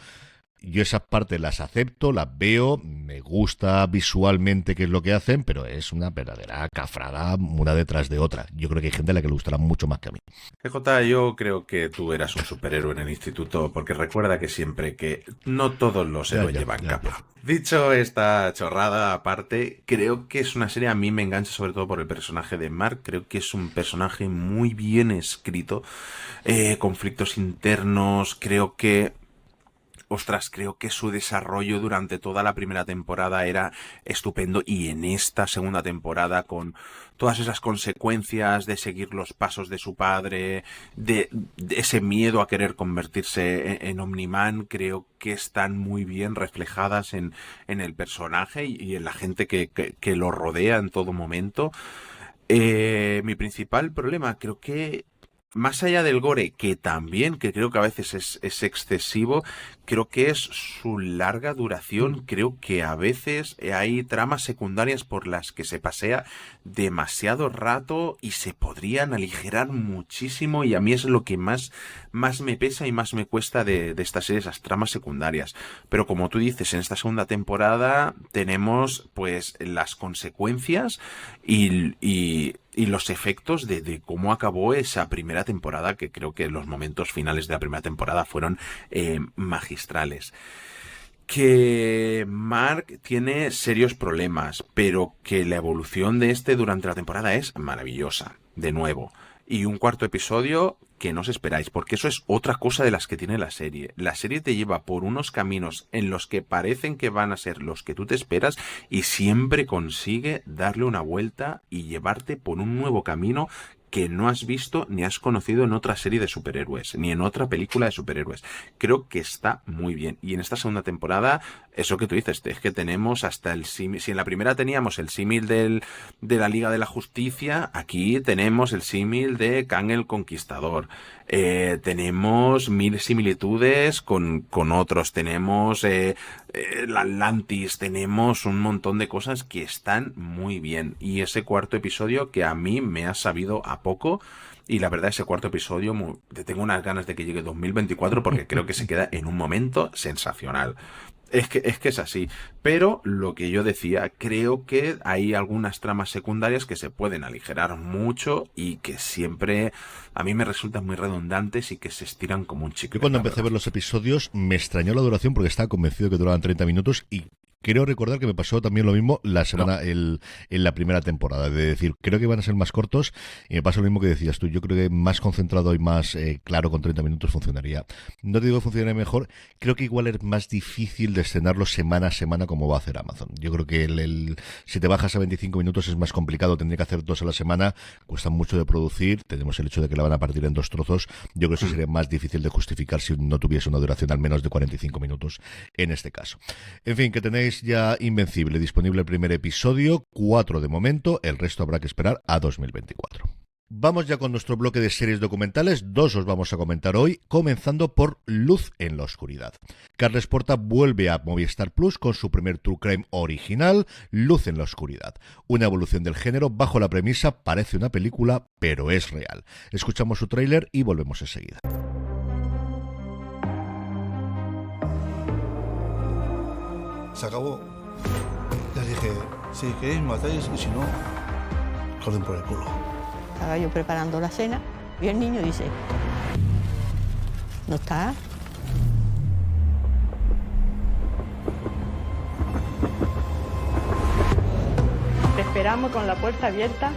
Yo esas partes las acepto, las veo, me gusta visualmente qué es lo que hacen, pero es una verdadera cafrada una detrás de otra. Yo creo que hay gente a la que le gustará mucho más que a mí. CJ, yo creo que tú eras un superhéroe en el instituto, porque recuerda que siempre que no todos los héroes llevan capa. Dicho esta chorrada aparte, creo que es una serie, a mí me engancha sobre todo por el personaje de Mark. Creo que es un personaje muy bien escrito, conflictos internos, creo que su desarrollo durante toda la primera temporada era estupendo y en esta segunda temporada con todas esas consecuencias de seguir los pasos de su padre, de ese miedo a querer convertirse en Omni-Man, creo que están muy bien reflejadas en el personaje y en la gente que lo rodea en todo momento. Mi principal problema, creo que más allá del gore, que también, que creo que a veces es excesivo, creo que es su larga duración. Creo que a veces hay tramas secundarias por las que se pasea demasiado rato y se podrían aligerar muchísimo, y a mí es lo que más me pesa y más me cuesta de esta serie, esas tramas secundarias. Pero como tú dices, en esta segunda temporada tenemos pues las consecuencias y los efectos de cómo acabó esa primera temporada, que creo que los momentos finales de la primera temporada fueron magistrales. que Mark tiene serios problemas, pero que la evolución de este durante la temporada es maravillosa, de nuevo. Y un cuarto episodio que no os esperáis, porque eso es otra cosa de las que tiene la serie. La serie te lleva por unos caminos en los que parecen que van a ser los que tú te esperas y siempre consigue darle una vuelta y llevarte por un nuevo camino que no has visto ni has conocido en otra serie de superhéroes, ni en otra película de superhéroes. Creo que está muy bien. Y en esta segunda temporada, eso que tú dices, es que tenemos hasta el símil. Si en la primera teníamos el símil de la Liga de la Justicia, aquí tenemos el símil de Kang el Conquistador. Tenemos mil similitudes con otros. Tenemos la Atlantis, tenemos un montón de cosas que están muy bien. Y ese cuarto episodio que a mí me ha sabido a poco, y la verdad ese cuarto episodio tengo unas ganas de que llegue 2024 porque creo que se queda en un momento sensacional. Es que es así, pero lo que yo decía, creo que hay algunas tramas secundarias que se pueden aligerar mucho y que siempre a mí me resultan muy redundantes y que se estiran como un chicle. Yo cuando empecé a ver los episodios me extrañó la duración porque estaba convencido que duraban 30 minutos y creo recordar que me pasó también lo mismo la semana en la primera temporada, de decir, creo que van a ser más cortos y me pasa lo mismo que decías tú, yo creo que más concentrado y más claro con 30 minutos funcionaría. No te digo que funcionaría mejor, creo que igual es más difícil de estrenarlo semana a semana como va a hacer Amazon. Yo creo que si te bajas a 25 minutos es más complicado, tendría que hacer 2 a la semana, cuesta mucho de producir, tenemos el hecho de que la van a partir en 2 trozos, yo creo que eso sería más difícil de justificar si no tuviese una duración al menos de 45 minutos en este caso. En fin, que tenéis ya Invencible disponible el primer episodio, 4 de momento, el resto habrá que esperar a 2024. Vamos ya con nuestro bloque de series documentales, 2 os vamos a comentar hoy, comenzando por Luz en la Oscuridad. Carles Porta vuelve a Movistar Plus con su primer True Crime original, Luz en la Oscuridad. Una evolución del género bajo la premisa, parece una película, pero es real. Escuchamos su tráiler y volvemos enseguida. Se acabó. Les dije, si queréis matáis y si no, joden por el culo. Estaba yo preparando la cena y el niño dice, ¿no está? Te esperamos con la puerta abierta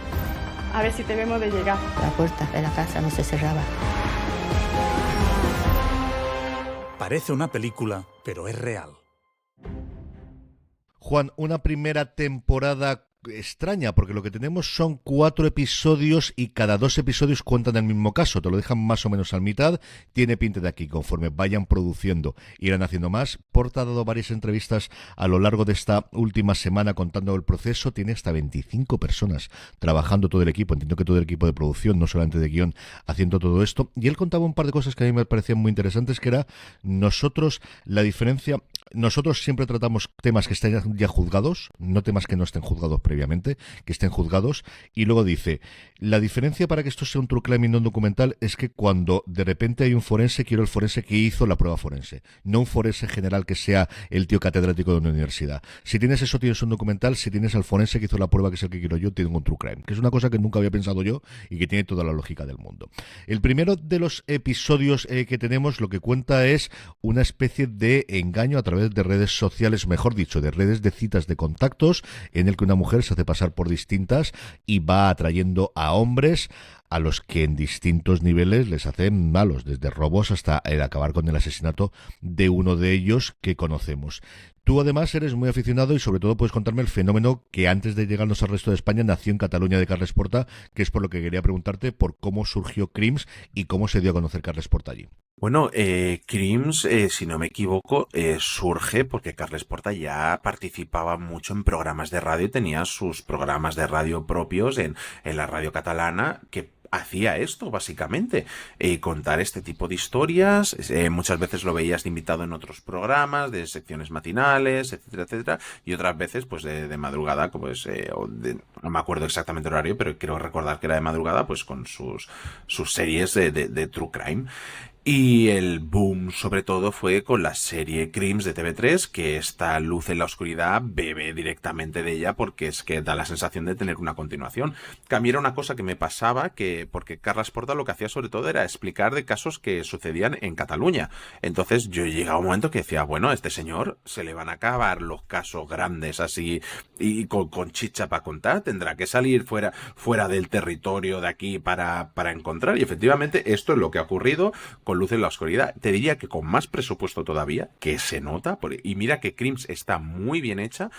a ver si te vemos de llegar. La puerta de la casa no se cerraba. Parece una película, pero es real. Juan, una primera temporada extraña, porque lo que tenemos son 4 episodios y cada 2 episodios cuentan el mismo caso, te lo dejan más o menos a mitad, tiene pinta de aquí, conforme vayan produciendo, irán haciendo más. Porta ha dado varias entrevistas a lo largo de esta última semana contando el proceso, tiene hasta 25 personas trabajando todo el equipo, entiendo que todo el equipo de producción, no solamente de guión, haciendo todo esto, y él contaba un par de cosas que a mí me parecían muy interesantes, que era la diferencia. Nosotros siempre tratamos temas que estén ya juzgados, no temas que no estén juzgados previamente, que estén juzgados, y luego dice, la diferencia para que esto sea un true crime y no un documental es que cuando de repente hay un forense, quiero el forense que hizo la prueba forense, no un forense general que sea el tío catedrático de una universidad. Si tienes eso, tienes un documental. Si tienes al forense que hizo la prueba, que es el que quiero yo, tengo un true crime, que es una cosa que nunca había pensado yo y que tiene toda la lógica del mundo. El primero de los episodios que tenemos, lo que cuenta es una especie de engaño a través de redes sociales, mejor dicho, de redes de citas de contactos, en el que una mujer se hace pasar por distintas y va atrayendo a hombres a los que en distintos niveles les hacen malos, desde robos hasta el acabar con el asesinato de uno de ellos que conocemos. Tú además eres muy aficionado y sobre todo puedes contarme el fenómeno que antes de llegarnos al resto de España nació en Cataluña de Carles Porta, que es por lo que quería preguntarte por cómo surgió Crims y cómo se dio a conocer Carles Porta allí. Bueno, Crims, si no me equivoco, surge porque Carles Porta ya participaba mucho en programas de radio y tenía sus programas de radio propios en la radio catalana que hacía esto, básicamente, contar este tipo de historias. Muchas veces lo veías de invitado en otros programas, de secciones matinales, etcétera, etcétera, y otras veces, pues, de madrugada, pues, no me acuerdo exactamente el horario, pero quiero recordar que era de madrugada, pues, con sus series de True Crime. Y el boom, sobre todo, fue con la serie Crims de TV3, que esta Luz en la Oscuridad bebe directamente de ella porque es que da la sensación de tener una continuación. Que a mí era una cosa que me pasaba, porque Carles Porta lo que hacía sobre todo era explicar de casos que sucedían en Cataluña. Entonces yo llegaba a un momento que decía, bueno, a este señor se le van a acabar los casos grandes así y con chicha para contar, tendrá que salir fuera del territorio de aquí para encontrar. Y efectivamente esto es lo que ha ocurrido con Luz en la Oscuridad. Te diría que con más presupuesto todavía, que se nota, y mira que Crims está muy bien hecha,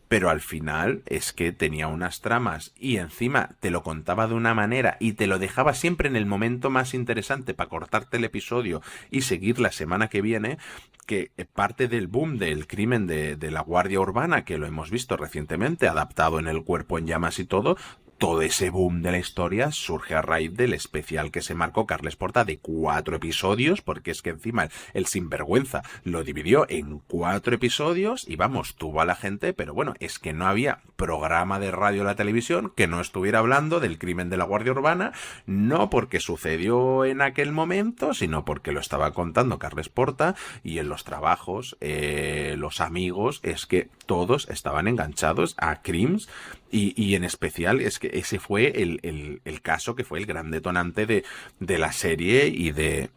pero al final es que tenía unas tramas y encima te lo contaba de una manera y te lo dejaba siempre en el momento más interesante para cortarte el episodio y seguir la semana que viene, que parte del boom del crimen de la Guardia Urbana, que lo hemos visto recientemente, adaptado en El Cuerpo en Llamas y todo ese boom de la historia surge a raíz del especial que se marcó Carles Porta de 4 episodios, porque es que encima el sinvergüenza lo dividió en 4 episodios y vamos, tuvo a la gente, pero bueno, es que no había programa de radio o la televisión que no estuviera hablando del crimen de la Guardia Urbana, no porque sucedió en aquel momento, sino porque lo estaba contando Carles Porta, y en los trabajos, los amigos, es que todos estaban enganchados a Crims, y en especial es que ese fue el caso que fue el gran detonante de la serie y de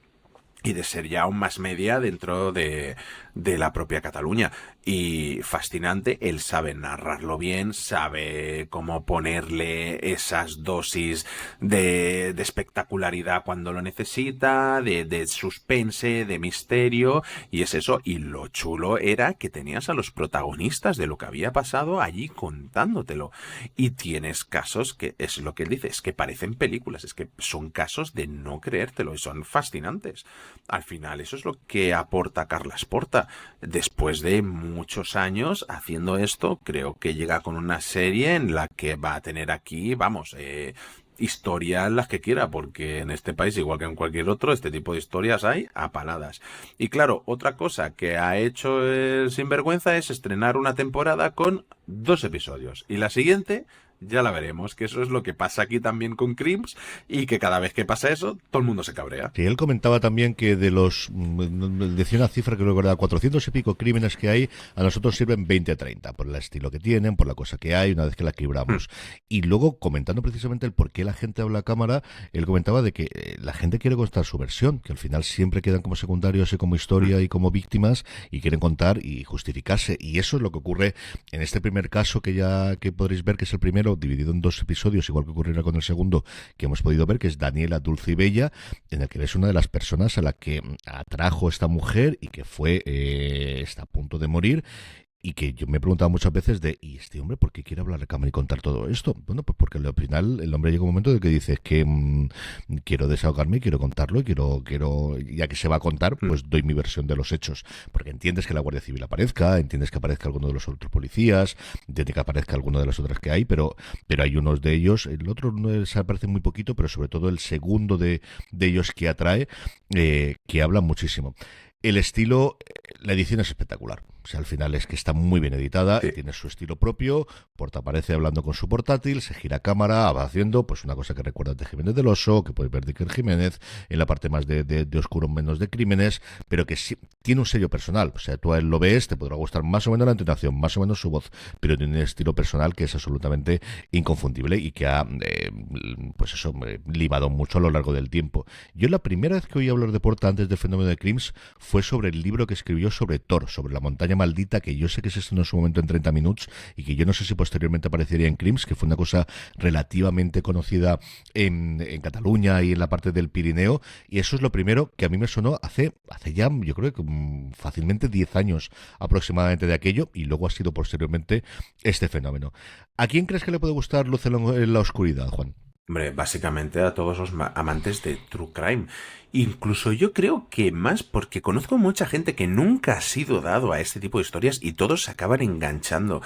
ser ya un más media dentro de la propia Cataluña. Y fascinante, él sabe narrarlo bien, sabe cómo ponerle esas dosis de espectacularidad cuando lo necesita, de suspense, de misterio, y es eso. Y lo chulo era que tenías a los protagonistas de lo que había pasado allí contándotelo. Y tienes casos que, es lo que él dice, es que parecen películas, es que son casos de no creértelo y son fascinantes. Al final eso es lo que aporta Carles Porta. Después de muchos años haciendo esto, creo que llega con una serie en la que va a tener aquí, historias las que quiera, porque en este país, igual que en cualquier otro, este tipo de historias hay a paladas. Y claro, otra cosa que ha hecho el sinvergüenza es estrenar una temporada con 2 episodios. Y la siguiente ya la veremos, que eso es lo que pasa aquí también con Crims, y que cada vez que pasa eso, todo el mundo se cabrea. Sí, él comentaba también que de los, decía una cifra que recordaba, 400 y pico crímenes que hay, a nosotros sirven 20 a 30, por el estilo que tienen, por la cosa que hay, una vez que la equilibramos. Y luego, comentando precisamente el por qué la gente habla a cámara, él comentaba de que la gente quiere contar su versión, que al final siempre quedan como secundarios y como historia y como víctimas, y quieren contar y justificarse. Y eso es lo que ocurre en este primer caso que podréis ver, que es el primero, dividido en 2 episodios, igual que ocurrirá con el segundo que hemos podido ver, que es Daniela Dulce y Bella, en el que ves una de las personas a la que atrajo esta mujer y que está a punto de morir. Y que yo me he preguntado muchas veces ¿y este hombre por qué quiere hablar a cámara y contar todo esto? Bueno, pues porque al final el hombre llega un momento en que dice que quiero desahogarme, quiero contarlo, y quiero, ya que se va a contar, pues doy mi versión de los hechos. Porque entiendes que la Guardia Civil aparezca, entiendes que aparezca alguno de los otros policías, entiendes que aparezca alguno de las otras que hay, pero hay unos de ellos, el otro no se aparece muy poquito, pero sobre todo el segundo de ellos que atrae, que habla muchísimo. El estilo, la edición es espectacular. O sea, al final es que está muy bien editada, sí. Tiene su estilo propio. Porta aparece hablando con su portátil, se gira a cámara, va haciendo pues una cosa que recuerda de Jiménez del Oso, que puedes ver de Iker Jiménez, en la parte más de oscuro, menos de crímenes, pero que sí, tiene un sello personal. O sea, tú a él lo ves, te podrá gustar más o menos la entonación, más o menos su voz, pero tiene un estilo personal que es absolutamente inconfundible y que ha, limado mucho a lo largo del tiempo. Yo la primera vez que oí hablar de Porta antes del fenómeno de Crims fue sobre el libro que escribió sobre Thor, sobre la montaña maldita, que yo sé que se estrenó en su momento en 30 minutos y que yo no sé si posteriormente aparecería en Crims, que fue una cosa relativamente conocida en Cataluña y en la parte del Pirineo, y eso es lo primero que a mí me sonó hace ya, yo creo que fácilmente 10 años aproximadamente de aquello, y luego ha sido posteriormente este fenómeno. ¿A quién crees que le puede gustar Luz en la Oscuridad, Juan? Hombre, básicamente a todos los amantes de True Crime. Incluso yo creo que más porque conozco mucha gente que nunca ha sido dado a este tipo de historias y todos se acaban enganchando.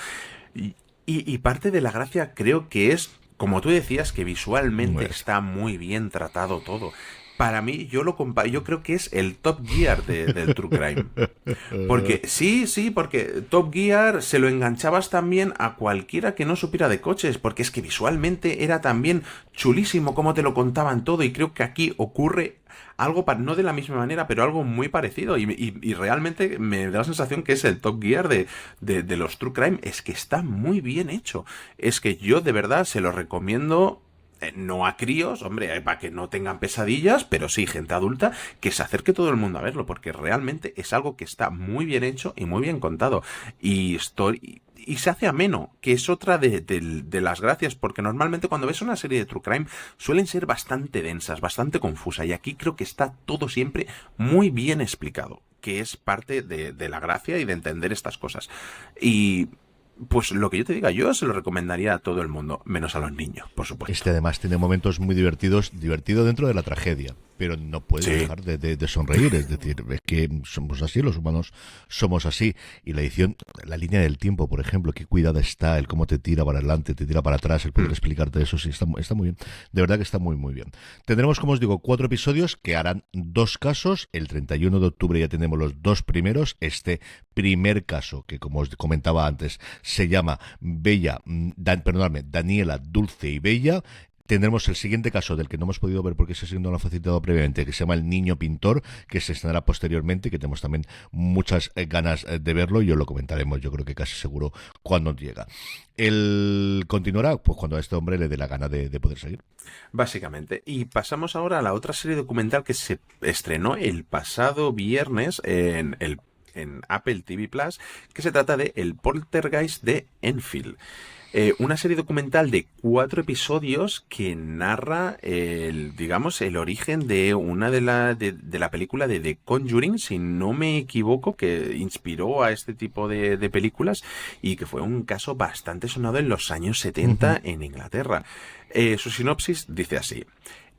Y parte de la gracia creo que es, como tú decías, que visualmente está muy bien tratado todo. para mí, yo creo que es el Top Gear del True Crime. Porque porque Top Gear se lo enganchabas también a cualquiera que no supiera de coches, porque es que visualmente era también chulísimo cómo te lo contaban todo, y creo que aquí ocurre algo, no de la misma manera, pero algo muy parecido, y realmente me da la sensación que es el Top Gear de los True Crime. Es que está muy bien hecho. Es que yo de verdad se lo recomiendo. No a críos, hombre, para que no tengan pesadillas, pero sí gente adulta, que se acerque todo el mundo a verlo, porque realmente es algo que está muy bien hecho y muy bien contado. Y se hace ameno, que es otra de las gracias, porque normalmente cuando ves una serie de True Crime suelen ser bastante densas, bastante confusas, y aquí creo que está todo siempre muy bien explicado, que es parte de la gracia y de entender estas cosas. Y pues lo que yo te diga, yo se lo recomendaría a todo el mundo, menos a los niños, por supuesto. Además tiene momentos muy divertido dentro de la tragedia, pero no puedes dejar de sonreír. Es decir, es que somos así, los humanos somos así. Y la edición, la línea del tiempo, por ejemplo, qué cuidada está, el cómo te tira para adelante, te tira para atrás, el poder explicarte eso, sí, está muy bien. De verdad que está muy, muy bien. Tendremos, como os digo, 4 episodios que harán 2 casos. El 31 de octubre ya tenemos los 2 primeros. Este primer caso, que como os comentaba antes, se llama Daniela, Dulce y Bella. Tendremos el siguiente caso, del que no hemos podido ver porque ese no lo ha facilitado previamente, que se llama El Niño Pintor, que se estrenará posteriormente, que tenemos también muchas ganas de verlo, y os lo comentaremos, yo creo que casi seguro, cuando llega. Él continuará pues cuando a este hombre le dé la gana de poder seguir. Básicamente. Y pasamos ahora a la otra serie documental que se estrenó el pasado viernes en Apple TV Plus, que se trata de El Poltergeist de Enfield. Una serie documental de 4 episodios que narra el origen de una de la película de The Conjuring, si no me equivoco, que inspiró a este tipo de películas, y que fue un caso bastante sonado en los años 70 en Inglaterra. Su sinopsis dice así: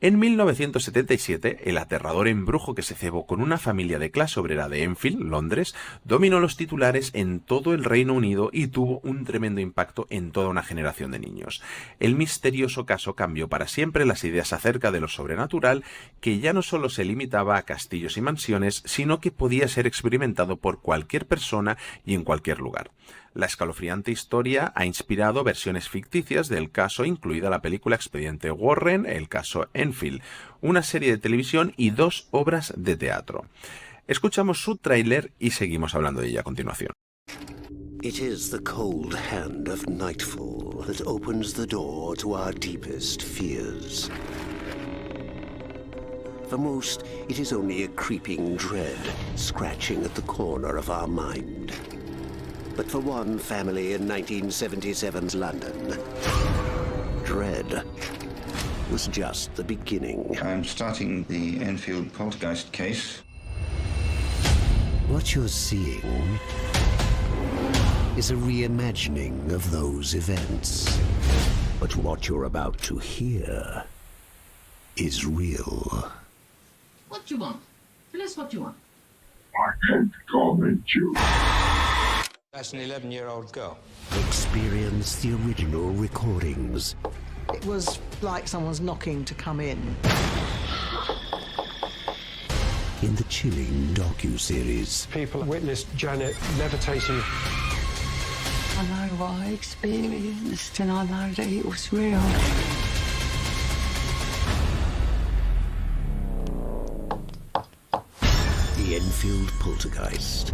en 1977, el aterrador embrujo que se cebó con una familia de clase obrera de Enfield, Londres, dominó los titulares en todo el Reino Unido y tuvo un tremendo impacto en toda una generación de niños. El misterioso caso cambió para siempre las ideas acerca de lo sobrenatural, que ya no solo se limitaba a castillos y mansiones, sino que podía ser experimentado por cualquier persona y en cualquier lugar. La escalofriante historia ha inspirado versiones ficticias del caso, incluida la película Expediente Warren, el caso Enfield, una serie de televisión y 2 obras de teatro. Escuchamos su tráiler y seguimos hablando de ella a continuación. It is the cold hand of nightfall that opens the door to our deepest fears. For most, it is only a creeping dread scratching at the corner of our mind. But for one family in 1977's London, dread was just the beginning. I'm starting the Enfield Poltergeist case. What you're seeing is a reimagining of those events. But what you're about to hear is real. What do you want? Tell us what you want. I can't comment you. That's an 11-year-old girl. Experience the original recordings. It was like someone's knocking to come in. In the chilling docu-series. People witnessed Janet levitating. I know what I experienced, and I know that it was real. The Enfield Poltergeist.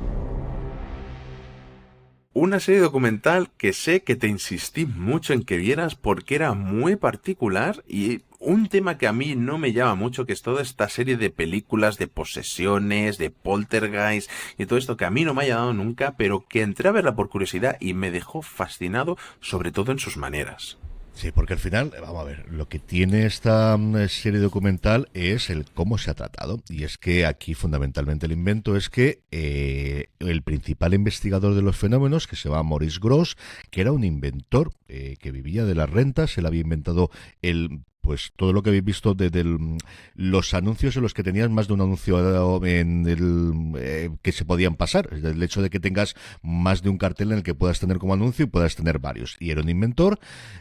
Una serie documental que sé que te insistí mucho en que vieras porque era muy particular, y un tema que a mí no me llama mucho, que es toda esta serie de películas de posesiones, de poltergeist y todo esto que a mí no me ha llamado nunca, pero que entré a verla por curiosidad y me dejó fascinado, sobre todo en sus maneras. Sí, porque al final, vamos a ver, lo que tiene esta serie documental es el cómo se ha tratado. Y es que aquí fundamentalmente el invento es que el principal investigador de los fenómenos, que se llama Maurice Grosse, que era un inventor que vivía de las rentas, él había inventado el pues todo lo que habéis visto los anuncios en los que tenías más de un anuncio que se podían pasar, el hecho de que tengas más de un cartel en el que puedas tener como anuncio y puedas tener varios. Y era un inventor,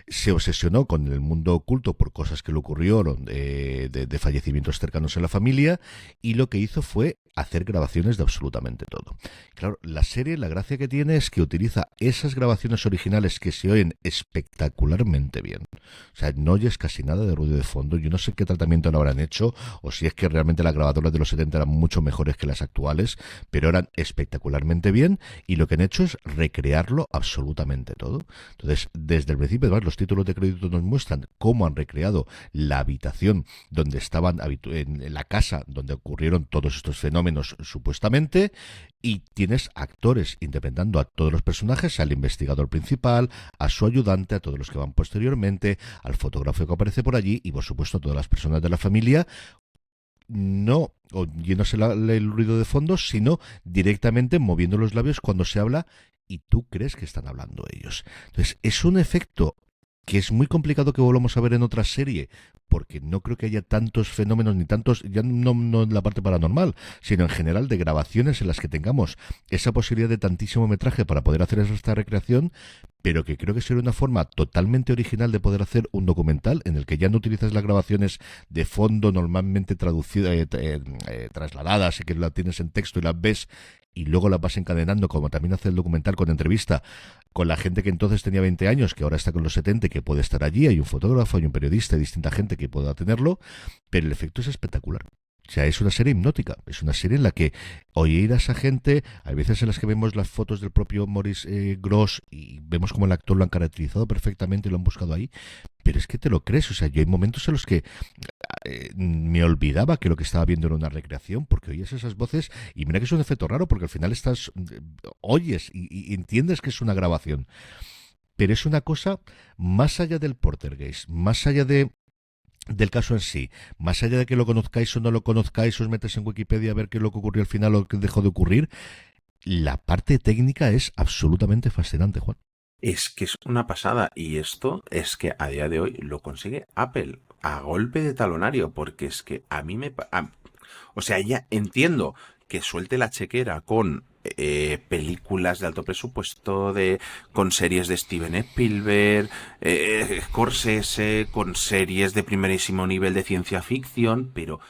se obsesionó con el mundo oculto por cosas que le ocurrieron de fallecimientos cercanos en la familia, y lo que hizo fue hacer grabaciones de absolutamente todo. Claro, la serie, la gracia que tiene es que utiliza esas grabaciones originales que se oyen espectacularmente bien. O sea, no oyes casi nada de ruido de fondo. Yo no sé qué tratamiento le habrán hecho, o si es que realmente las grabadoras de los 70 eran mucho mejores que las actuales, pero eran espectacularmente bien, y lo que han hecho es recrearlo absolutamente todo. Entonces, desde el principio, además, los títulos de crédito nos muestran cómo han recreado la habitación donde estaban, en la casa donde ocurrieron todos estos fenómenos supuestamente, y tienes actores interpretando a todos los personajes, al investigador principal, a su ayudante, a todos los que van posteriormente, al fotógrafo que aparece por allí, y por supuesto a todas las personas de la familia, no oyéndose el ruido de fondo, sino directamente moviendo los labios cuando se habla, y tú crees que están hablando ellos. Entonces, es un efecto que es muy complicado que volvamos a ver en otra serie, porque no creo que haya tantos fenómenos, ni tantos, ya no en la parte paranormal, sino en general de grabaciones en las que tengamos esa posibilidad de tantísimo metraje para poder hacer esta recreación, pero que creo que sería una forma totalmente original de poder hacer un documental en el que ya no utilizas las grabaciones de fondo normalmente traducidas, trasladadas, y que las tienes en texto y las ves, y luego las vas encadenando, como también hace el documental con entrevista con la gente que entonces tenía 20 años, que ahora está con los 70, y que puede estar allí. Hay un fotógrafo, hay un periodista, hay distinta gente que pueda tenerlo, pero el efecto es espectacular. O sea, es una serie hipnótica, es una serie en la que oír a esa gente, hay veces en las que vemos las fotos del propio Maurice Gross y vemos como el actor lo han caracterizado perfectamente y lo han buscado ahí, pero es que te lo crees. O sea, yo hay momentos en los que me olvidaba que lo que estaba viendo era una recreación, porque oías esas voces, y mira que es un efecto raro, porque al final oyes y entiendes que es una grabación, pero es una cosa más allá del poltergeist, más allá del caso en sí, más allá de que lo conozcáis o no lo conozcáis, os metes en Wikipedia a ver qué es lo que ocurrió al final o qué dejó de ocurrir. La parte técnica es absolutamente fascinante, Juan. Es que es una pasada, y esto es que a día de hoy lo consigue Apple a golpe de talonario, porque es que a mí o sea, ya entiendo que suelte la chequera con películas de alto presupuesto, con series de Steven Spielberg, Scorsese, con series de primerísimo nivel de ciencia ficción, pero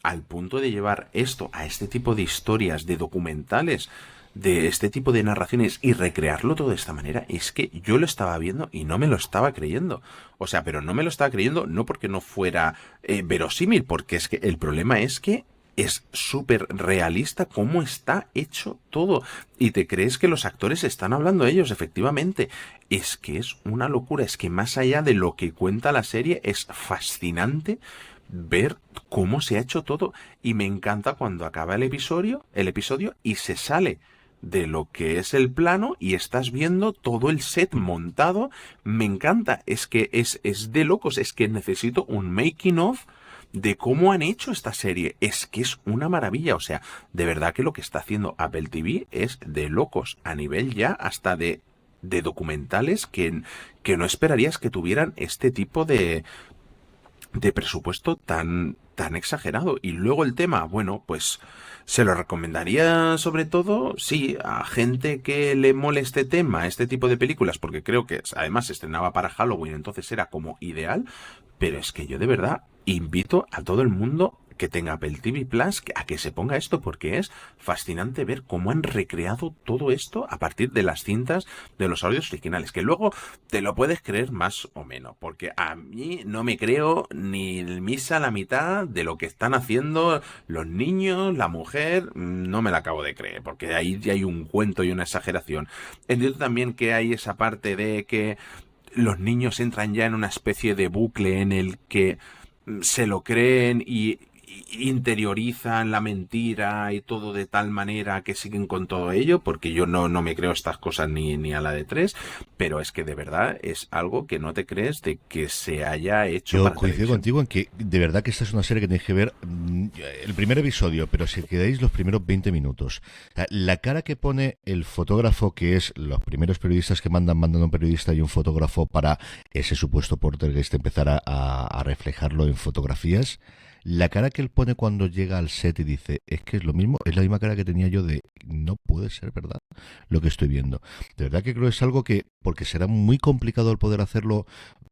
al punto de llevar esto a este tipo de historias, de documentales, de este tipo de narraciones, y recrearlo todo de esta manera, es que yo lo estaba viendo y no me lo estaba creyendo. O sea, pero no me lo estaba creyendo no porque no fuera verosímil, porque es que el problema es que es súper realista cómo está hecho todo, y te crees que los actores están hablando ellos, efectivamente. Es que es una locura, es que más allá de lo que cuenta la serie, es fascinante ver cómo se ha hecho todo, y me encanta cuando acaba el episodio y se sale de lo que es el plano y estás viendo todo el set montado. Me encanta, es que es de locos, es que necesito un making of de cómo han hecho esta serie. Es que es una maravilla. O sea, de verdad que lo que está haciendo Apple TV es de locos, a nivel ya hasta de documentales que no esperarías que tuvieran este tipo de presupuesto tan exagerado. Y luego el tema, bueno, pues se lo recomendaría sobre todo, sí, a gente que le mole este tema, este tipo de películas, porque creo que además se estrenaba para Halloween, entonces era como ideal. Pero es que yo de verdad invito a todo el mundo que tenga Apple TV Plus a que se ponga esto, porque es fascinante ver cómo han recreado todo esto a partir de las cintas de los audios originales, que luego te lo puedes creer más o menos, porque a mí no me creo ni misa la mitad de lo que están haciendo los niños, la mujer, no me la acabo de creer, porque ahí ya hay un cuento y una exageración. Entiendo también que hay esa parte de que los niños entran ya en una especie de bucle en el que se lo creen y interiorizan la mentira y todo de tal manera que siguen con todo ello, porque yo no me creo estas cosas ni a la de 3, pero es que de verdad es algo que no te crees de que se haya hecho. Yo para coincido televisión. contigo en que de verdad que esta es una serie que tenéis que ver el primer episodio, pero si quedáis los primeros 20 minutos. O sea, la cara que pone el fotógrafo, que es los primeros periodistas que mandan un periodista y un fotógrafo para ese supuesto poltergeist empezar a reflejarlo en fotografías. La cara que él pone cuando llega al set y dice, es que es lo mismo, es la misma cara que tenía yo de, no puede ser verdad lo que estoy viendo. De verdad que creo que es algo que, porque será muy complicado el poder hacerlo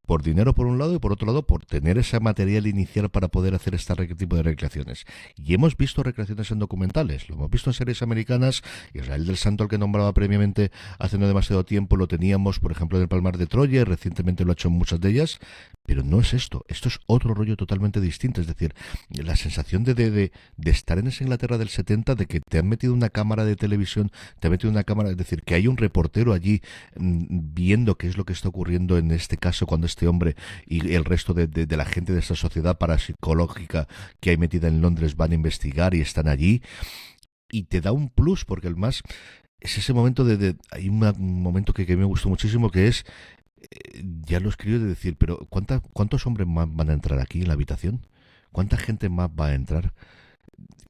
por dinero por un lado y por otro lado por tener ese material inicial para poder hacer este tipo de recreaciones. Y hemos visto recreaciones en documentales, lo hemos visto en series americanas. Israel del Santo, el que nombraba previamente hace no demasiado tiempo, lo teníamos por ejemplo en el Palmar de Troya y recientemente lo ha hecho en muchas de ellas, pero no es esto es otro rollo totalmente distinto. Es decir, la sensación de estar en esa Inglaterra del 70, de que te han metido una cámara de televisión, es decir, que hay un reportero allí viendo qué es lo que está ocurriendo en este caso cuando este hombre y el resto de la gente de esa sociedad parapsicológica que hay metida en Londres van a investigar y están allí, y te da un plus, porque además es ese momento hay un momento que me gustó muchísimo, que es ya lo escribo de decir, pero ¿cuántos hombres más van a entrar aquí en la habitación? ¿Cuánta gente más va a entrar?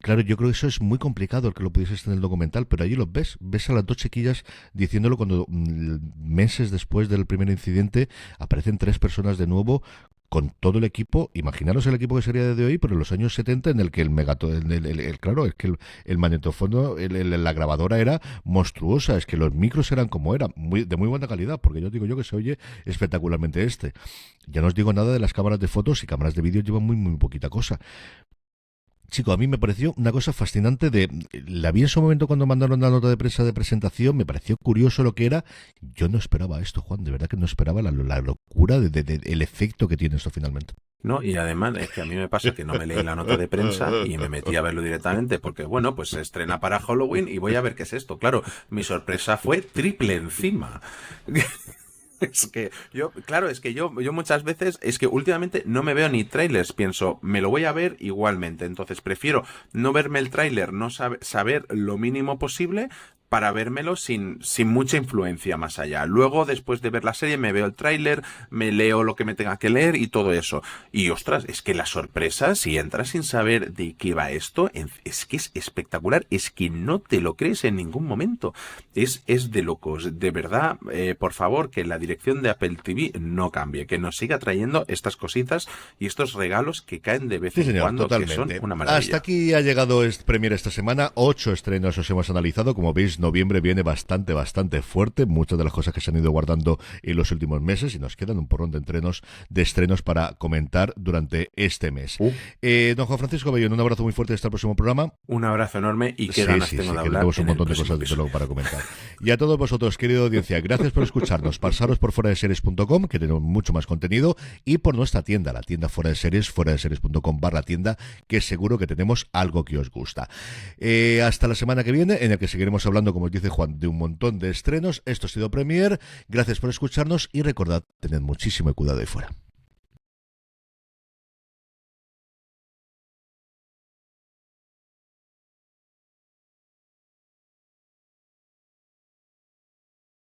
Claro, yo creo que eso es muy complicado el que lo pudieses en el documental, pero allí lo ves a las dos chiquillas diciéndolo cuando meses después del primer incidente aparecen 3 personas de nuevo con todo el equipo. Imaginaros el equipo que sería de hoy, pero en los años 70, en el que claro, es que el magnetofono, la grabadora era monstruosa, es que los micros eran como eran, de muy buena calidad, porque yo digo yo que se oye espectacularmente Ya no os digo nada de las cámaras de fotos, y cámaras de vídeo llevan muy poquita cosa. Chico, a mí me pareció una cosa fascinante. La vi en su momento cuando mandaron la nota de prensa de presentación, me pareció curioso lo que era. Yo no esperaba esto, Juan, de verdad que no esperaba la locura el efecto que tiene esto finalmente. No, y además es que a mí me pasa que no me leí la nota de prensa y me metí a verlo directamente porque, bueno, pues se estrena para Halloween y voy a ver qué es esto. Claro, mi sorpresa fue triple encima. Es que yo muchas veces, es que últimamente no me veo ni trailers, pienso, me lo voy a ver igualmente, entonces prefiero no verme el tráiler, no saber lo mínimo posible para vérmelo sin mucha influencia más allá. Luego, después de ver la serie, me veo el tráiler, me leo lo que me tenga que leer y todo eso. Y ostras, es que la sorpresa, si entras sin saber de qué va esto, es que es espectacular, es que no te lo crees en ningún momento. Es de locos, de verdad, por favor, que la dirección de Apple TV no cambie, que nos siga trayendo estas cositas y estos regalos que caen de vez en cuando, totalmente, que son una maravilla. Hasta aquí ha llegado Premiere esta semana, 8 estrenos os hemos analizado, como veis, noviembre viene bastante fuerte, muchas de las cosas que se han ido guardando en los últimos meses, y nos quedan un porrón de estrenos para comentar durante este mes. Don Juan Francisco Bellón, un abrazo muy fuerte hasta el próximo programa. Un abrazo enorme y qué ganas tengo de hablar. Tenemos un montón de cosas desde luego para comentar. Y a todos vosotros, querida audiencia, gracias por escucharnos. Pasaros por fueradeseries.com, que tenemos mucho más contenido, y por nuestra tienda, la tienda Fuera de Series, fueradeseries.com/tienda, que seguro que tenemos algo que os gusta. Hasta la semana que viene, en el que seguiremos hablando, como os dice Juan, de un montón de estrenos. Esto ha sido Premiere. Gracias por escucharnos y recordad, tened muchísimo cuidado ahí fuera.